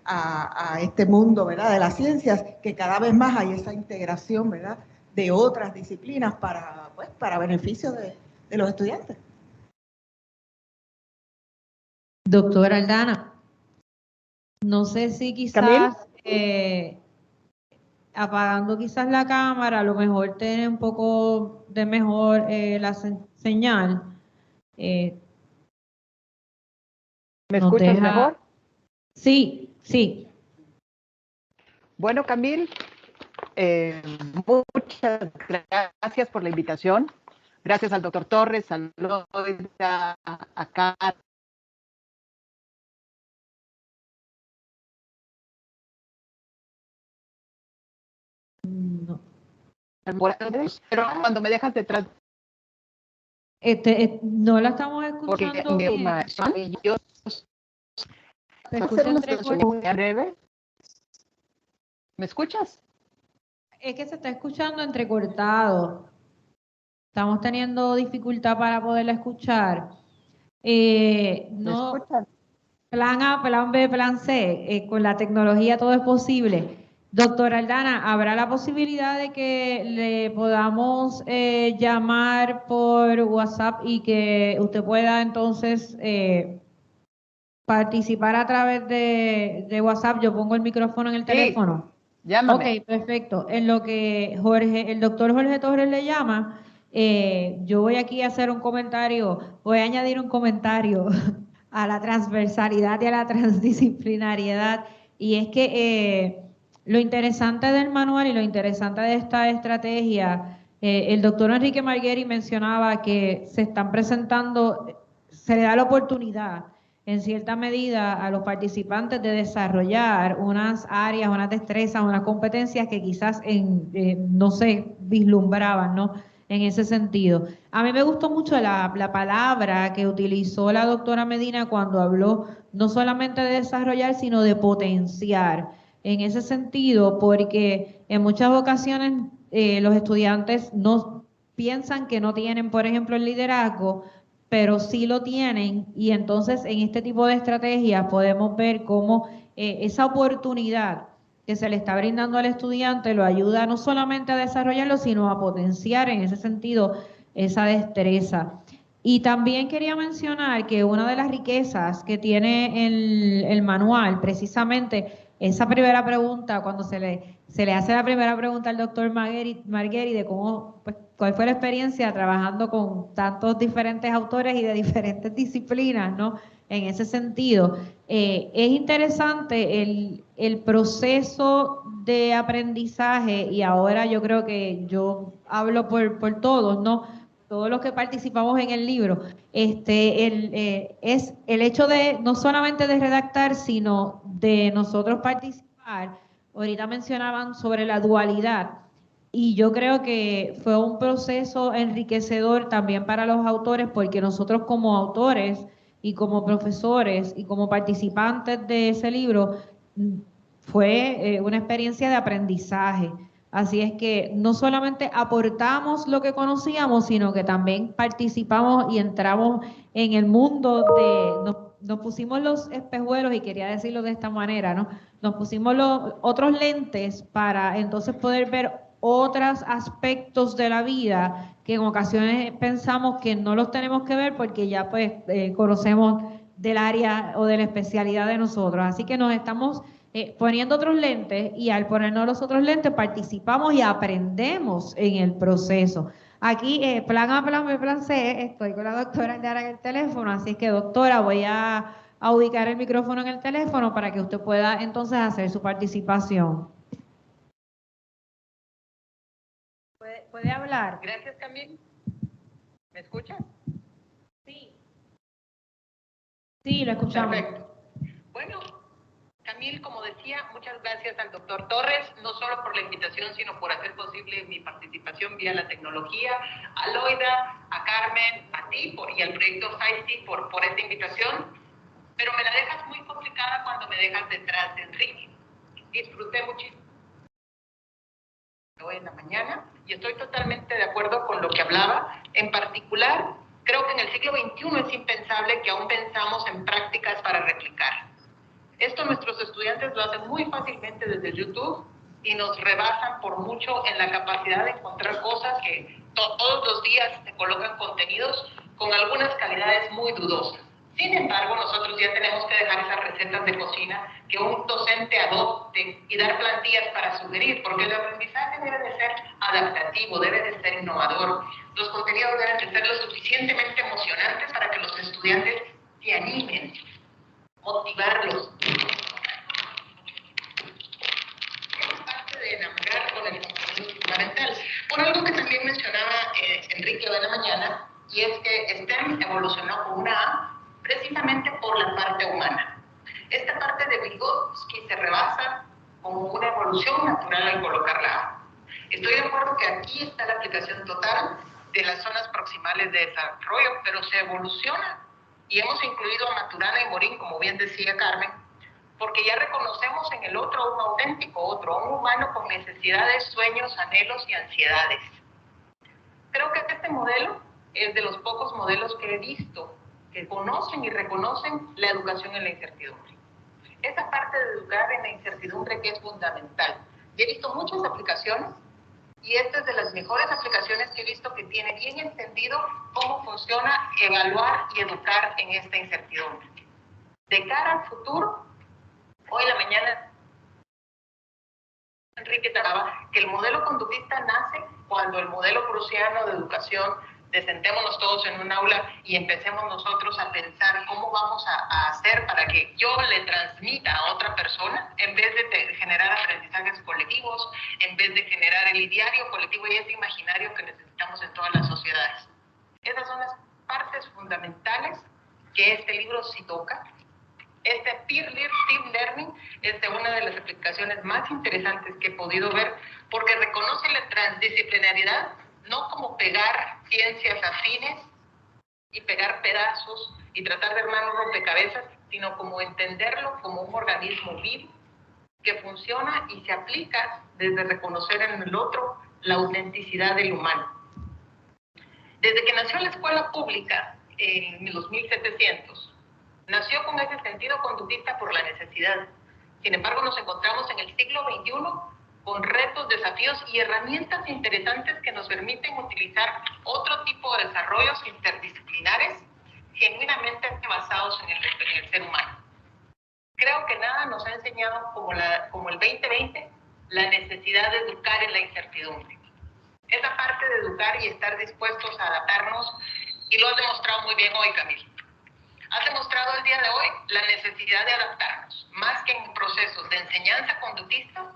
a este mundo, ¿verdad? De las ciencias, que cada vez más hay esa integración, ¿verdad? De otras disciplinas para beneficio de los estudiantes. Doctora Aldana, no sé si quizás apagando quizás la cámara, a lo mejor tiene un poco de mejor la señal. ¿Me escuchas mejor? Sí, sí. Bueno, Camil, muchas gracias por la invitación. Gracias al doctor Torres, a Loida, a Kat. No. Pero cuando me dejas detrás. No la estamos escuchando bien. Se escucha breve. ¿Me escuchas? Es que se está escuchando entrecortado. Estamos teniendo dificultad para poderla escuchar. No, plan A, plan B, plan C. Con la tecnología todo es posible. Doctora Aldana, ¿habrá la posibilidad de que le podamos llamar por WhatsApp y que usted pueda entonces participar a través de WhatsApp? Yo pongo el micrófono en el teléfono. Llámame. Ok, perfecto. En lo que el doctor Jorge Torres le llama, yo voy aquí a hacer un comentario, voy a añadir un comentario a la transversalidad y a la transdisciplinariedad, y es que lo interesante del manual y lo interesante de esta estrategia, el doctor Enrique Margueri mencionaba que se están presentando, se le da la oportunidad en cierta medida a los participantes de desarrollar unas áreas, unas destrezas, unas competencias que quizás no se vislumbraban, ¿no? En ese sentido. A mí me gustó mucho la palabra que utilizó la doctora Medina cuando habló no solamente de desarrollar, sino de potenciar. En ese sentido, porque en muchas ocasiones los estudiantes no piensan que no tienen, por ejemplo, el liderazgo, pero sí lo tienen, y entonces en este tipo de estrategias podemos ver cómo esa oportunidad que se le está brindando al estudiante lo ayuda no solamente a desarrollarlo, sino a potenciar en ese sentido esa destreza. Y también quería mencionar que una de las riquezas que tiene el manual, precisamente esa primera pregunta, cuando se le hace la primera pregunta al doctor Margueri de cómo, pues, cuál fue la experiencia trabajando con tantos diferentes autores y de diferentes disciplinas, ¿no? En ese sentido, es interesante el proceso de aprendizaje, y ahora yo creo que yo hablo por todos, ¿no? Todos los que participamos en el libro, es el hecho de no solamente de redactar, sino de nosotros participar. Ahorita mencionaban sobre la dualidad, y yo creo que fue un proceso enriquecedor también para los autores, porque nosotros como autores y como profesores y como participantes de ese libro, fue una experiencia de aprendizaje. Así es que no solamente aportamos lo que conocíamos, sino que también participamos y entramos en el mundo nos pusimos los espejuelos, y quería decirlo de esta manera, ¿no? Nos pusimos los otros lentes para entonces poder ver otros aspectos de la vida que en ocasiones pensamos que no los tenemos que ver porque ya pues conocemos del área o de la especialidad de nosotros. Así que nos estamos poniendo otros lentes, y al ponernos los otros lentes participamos y aprendemos en el proceso. Aquí, plan A, plan B, plan C, estoy con la doctora Indara en el teléfono, así que doctora, voy a ubicar el micrófono en el teléfono para que usted pueda entonces hacer su participación. ¿Puede hablar? Gracias, Camil. ¿Me escuchas? Sí. Sí, lo escuchamos. Perfecto. Bueno, Camil, como decía, muchas gracias al doctor Torres, no solo por la invitación, sino por hacer posible mi participación vía la tecnología, a Loida, a Carmen, a ti y al proyecto SAICI por esta invitación, pero me la dejas muy complicada cuando me dejas detrás de Enrique. Disfruté muchísimo hoy en la mañana y estoy totalmente de acuerdo con lo que hablaba. En particular, creo que en el siglo XXI es impensable que aún pensamos en prácticas para replicar. Esto nuestros estudiantes lo hacen muy fácilmente desde YouTube y nos rebasan por mucho en la capacidad de encontrar cosas que todos los días se colocan contenidos con algunas calidades muy dudosas. Sin embargo, nosotros ya tenemos que dejar esas recetas de cocina que un docente adopte y dar plantillas para sugerir, porque el aprendizaje debe de ser adaptativo, debe de ser innovador. Los contenidos deben de ser lo suficientemente emocionantes para que los estudiantes se animen, motivarlos. Es parte de enamorar con el contenido fundamental. Por algo que también mencionaba Enrique hoy en la mañana, y es que STEM evolucionó con una A precisamente por la parte humana. Esta parte de Vygotsky se rebasa como una evolución natural al colocarla A. Estoy de acuerdo que aquí está la aplicación total de las zonas proximales de desarrollo, pero se evoluciona y hemos incluido a Maturana y Morín, como bien decía Carmen, porque ya reconocemos en el otro un auténtico otro, un humano con necesidades, sueños, anhelos y ansiedades. Creo que este modelo es de los pocos modelos que he visto que conocen y reconocen la educación en la incertidumbre. Esa parte de educar en la incertidumbre que es fundamental. Y he visto muchas aplicaciones, y esta es de las mejores aplicaciones que he visto que tiene bien entendido cómo funciona evaluar y educar en esta incertidumbre. De cara al futuro, hoy en la mañana Enrique hablaba que el modelo conductista nace cuando el modelo prusiano de educación, de sentémonos todos en un aula y empecemos nosotros a pensar cómo vamos a hacer para que yo le transmita a otra persona, en vez de generar aprendizajes colectivos, en vez de generar el ideario colectivo y ese imaginario que necesitamos en todas las sociedades. Esas son las partes fundamentales que este libro sí toca. Este Peer Learning es de una de las aplicaciones más interesantes que he podido ver, porque reconoce la transdisciplinariedad no como pegar ciencias afines y pegar pedazos y tratar de armar un rompecabezas, sino como entenderlo como un organismo vivo que funciona y se aplica desde reconocer en el otro la autenticidad del humano. Desde que nació la escuela pública en los 1700, nació con ese sentido conductista por la necesidad. Sin embargo, nos encontramos en el siglo XXI con retos, desafíos y herramientas interesantes que nos permiten utilizar otro tipo de desarrollos interdisciplinares genuinamente basados en el ser humano. Creo que nada nos ha enseñado como el 2020 la necesidad de educar en la incertidumbre. Esa parte de educar y estar dispuestos a adaptarnos, y lo has demostrado muy bien hoy, Camilo. Has demostrado el día de hoy la necesidad de adaptarnos, más que en procesos de enseñanza conductista,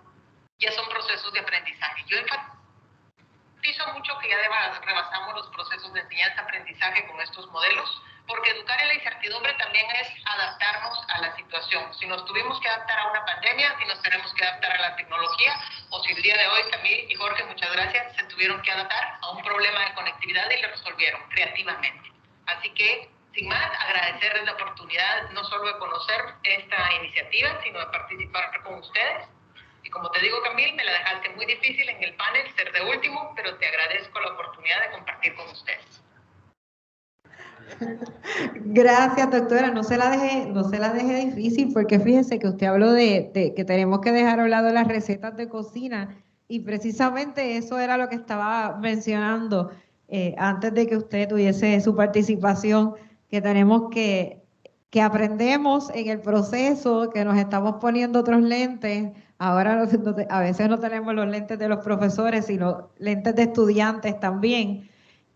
ya son procesos de aprendizaje. Yo enfatizo mucho que ya rebasamos los procesos de enseñanza-aprendizaje con estos modelos, porque educar en la incertidumbre también es adaptarnos a la situación. Si nos tuvimos que adaptar a una pandemia, si nos tenemos que adaptar a la tecnología, o si el día de hoy Camil y Jorge, muchas gracias, se tuvieron que adaptar a un problema de conectividad y lo resolvieron creativamente. Así que, sin más, agradecerles la oportunidad no solo de conocer esta iniciativa, sino de participar con ustedes. Y como te digo, Camil, me la dejaste muy difícil en el panel ser de último, pero te agradezco la oportunidad de compartir con ustedes. Gracias, doctora. No se la deje difícil, porque fíjese que usted habló de que tenemos que dejar a un lado las recetas de cocina, y precisamente eso era lo que estaba mencionando antes de que usted tuviese su participación, que tenemos que aprendemos en el proceso, que nos estamos poniendo otros lentes. Ahora a veces no tenemos los lentes de los profesores, sino lentes de estudiantes también.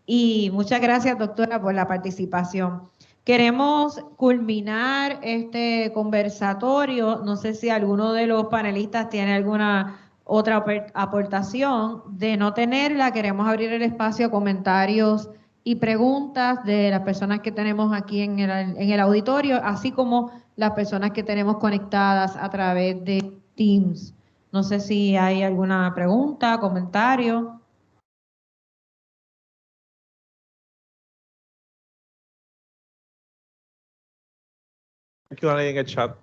Y muchas gracias, doctora, por la participación. Queremos culminar este conversatorio. No sé si alguno de los panelistas tiene alguna otra aportación. De no tenerla, queremos abrir el espacio a comentarios y preguntas de las personas que tenemos aquí en el auditorio, así como las personas que tenemos conectadas a través de Teams. No sé si hay alguna pregunta, comentario. Aquí hay en el chat.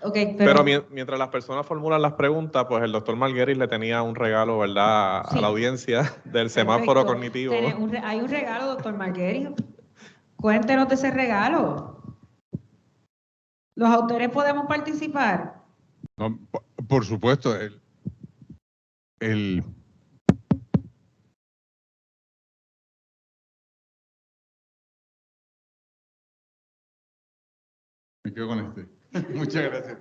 Okay, pero mientras las personas formulan las preguntas, pues el doctor Margueris le tenía un regalo, ¿verdad?, a la audiencia del semáforo cognitivo. Hay un regalo, doctor Margueris. Cuéntenos de ese regalo. ¿Los autores podemos participar? No, por supuesto. Me quedo con este. Muchas gracias.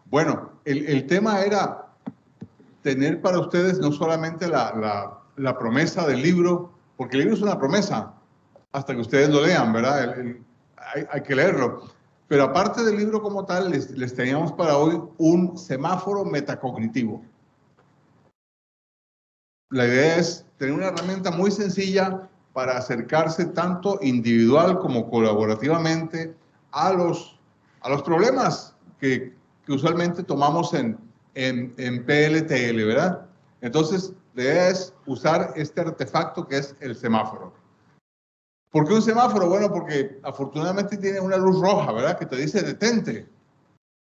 Bueno, el tema era tener para ustedes no solamente la promesa del libro, porque el libro es una promesa, hasta que ustedes lo lean, ¿verdad? Hay que leerlo. Pero aparte del libro como tal, les teníamos para hoy un semáforo metacognitivo. La idea es tener una herramienta muy sencilla para acercarse tanto individual como colaborativamente a los problemas que usualmente tomamos en PLTL, ¿verdad? Entonces, la idea es usar este artefacto que es el semáforo. ¿Por qué un semáforo? Bueno, porque afortunadamente tiene una luz roja, ¿verdad?, que te dice detente.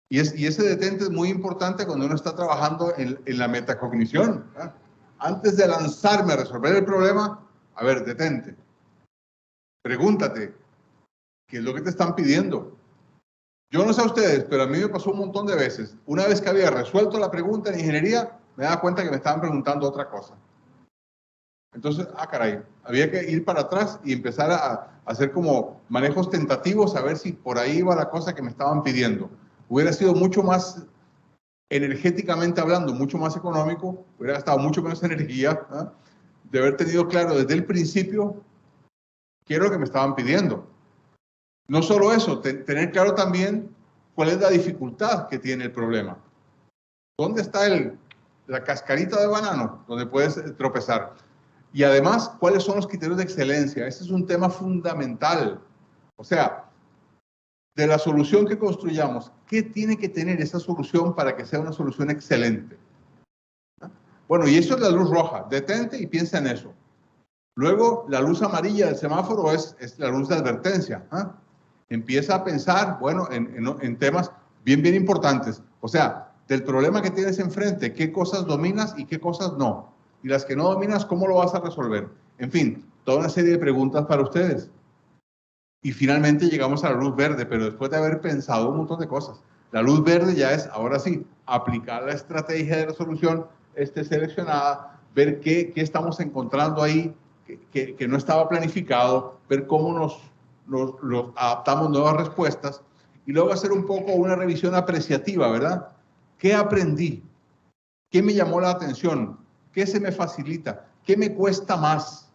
Y ese detente es muy importante cuando uno está trabajando en la metacognición, ¿verdad? Antes de lanzarme a resolver el problema, a ver, detente. Pregúntate, ¿qué es lo que te están pidiendo? Yo no sé a ustedes, pero a mí me pasó un montón de veces. Una vez que había resuelto la pregunta en ingeniería, me daba cuenta que me estaban preguntando otra cosa. Entonces, caray, había que ir para atrás y empezar a hacer como manejos tentativos, a ver si por ahí iba la cosa que me estaban pidiendo. Hubiera sido mucho más, energéticamente hablando, mucho más económico, hubiera gastado mucho menos energía, ¿eh?, de haber tenido claro desde el principio qué era lo que me estaban pidiendo. No solo eso, tener claro también cuál es la dificultad que tiene el problema. ¿Dónde está la cascarita de banano donde puedes tropezar? Y además, ¿cuáles son los criterios de excelencia? Ese es un tema fundamental. O sea, de la solución que construyamos, ¿qué tiene que tener esa solución para que sea una solución excelente? Bueno, y eso es la luz roja. Detente y piensa en eso. Luego, la luz amarilla del semáforo es la luz de advertencia. Empieza a pensar, bueno, en temas bien importantes. O sea, del problema que tienes enfrente, qué cosas dominas y qué cosas no. Y las que no dominas, ¿cómo lo vas a resolver? En fin, toda una serie de preguntas para ustedes. Y finalmente llegamos a la luz verde, pero después de haber pensado un montón de cosas. La luz verde ya es, ahora sí, aplicar la estrategia de resolución seleccionada, ver qué estamos encontrando ahí que no estaba planificado, ver cómo nos adaptamos nuevas respuestas y luego hacer un poco una revisión apreciativa, ¿verdad? ¿Qué aprendí? ¿Qué me llamó la atención? ¿Qué se me facilita? ¿Qué me cuesta más?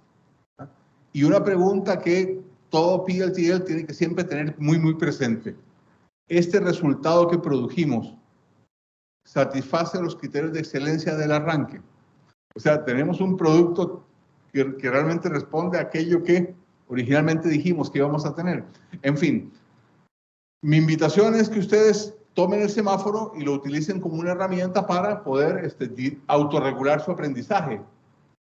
Y una pregunta que todo PLTL tiene que siempre tener muy presente. ¿Este resultado que produjimos satisface los criterios de excelencia del arranque? O sea, tenemos un producto que realmente responde a aquello que originalmente dijimos que íbamos a tener. En fin, mi invitación es que ustedes tomen el semáforo y lo utilicen como una herramienta para poder autorregular su aprendizaje,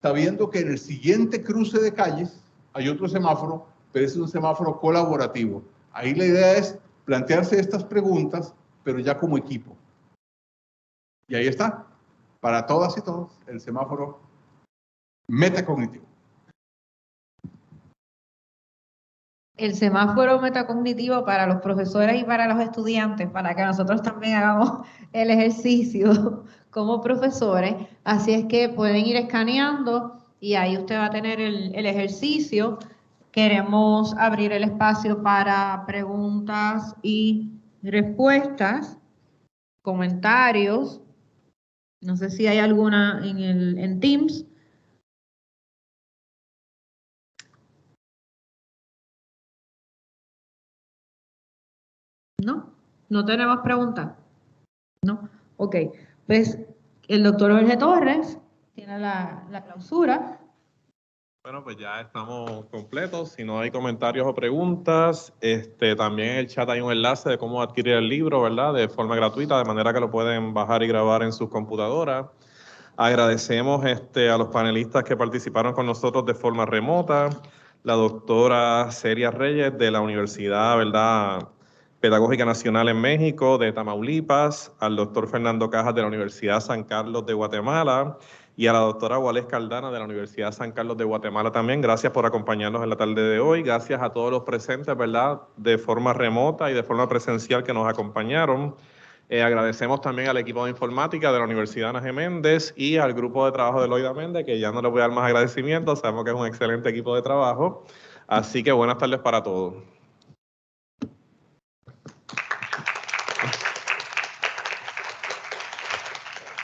sabiendo que en el siguiente cruce de calles hay otro semáforo, pero es un semáforo colaborativo. Ahí la idea es plantearse estas preguntas, pero ya como equipo. Y ahí está, para todas y todos, el semáforo metacognitivo. El semáforo metacognitivo para los profesores y para los estudiantes, para que nosotros también hagamos el ejercicio como profesores. Así es que pueden ir escaneando y ahí usted va a tener el ejercicio. Queremos abrir el espacio para preguntas y respuestas, comentarios. No sé si hay alguna en Teams. ¿No? ¿No tenemos preguntas? ¿No? Ok. Pues el doctor Jorge Torres tiene la clausura. Bueno, pues ya estamos completos. Si no hay comentarios o preguntas, también en el chat hay un enlace de cómo adquirir el libro, ¿verdad? De forma gratuita, de manera que lo pueden bajar y grabar en sus computadoras. Agradecemos a los panelistas que participaron con nosotros de forma remota. La doctora Celia Reyes de la Universidad, ¿verdad?, Pedagógica Nacional en México, de Tamaulipas, al doctor Fernando Cajas de la Universidad San Carlos de Guatemala y a la doctora Wales Caldana de la Universidad San Carlos de Guatemala también. Gracias por acompañarnos en la tarde de hoy. Gracias a todos los presentes, ¿verdad?, de forma remota y de forma presencial que nos acompañaron. Agradecemos también al equipo de informática de la Universidad Ana G. Méndez y al grupo de trabajo de Loida Méndez, que ya no les voy a dar más agradecimientos, sabemos que es un excelente equipo de trabajo. Así que buenas tardes para todos.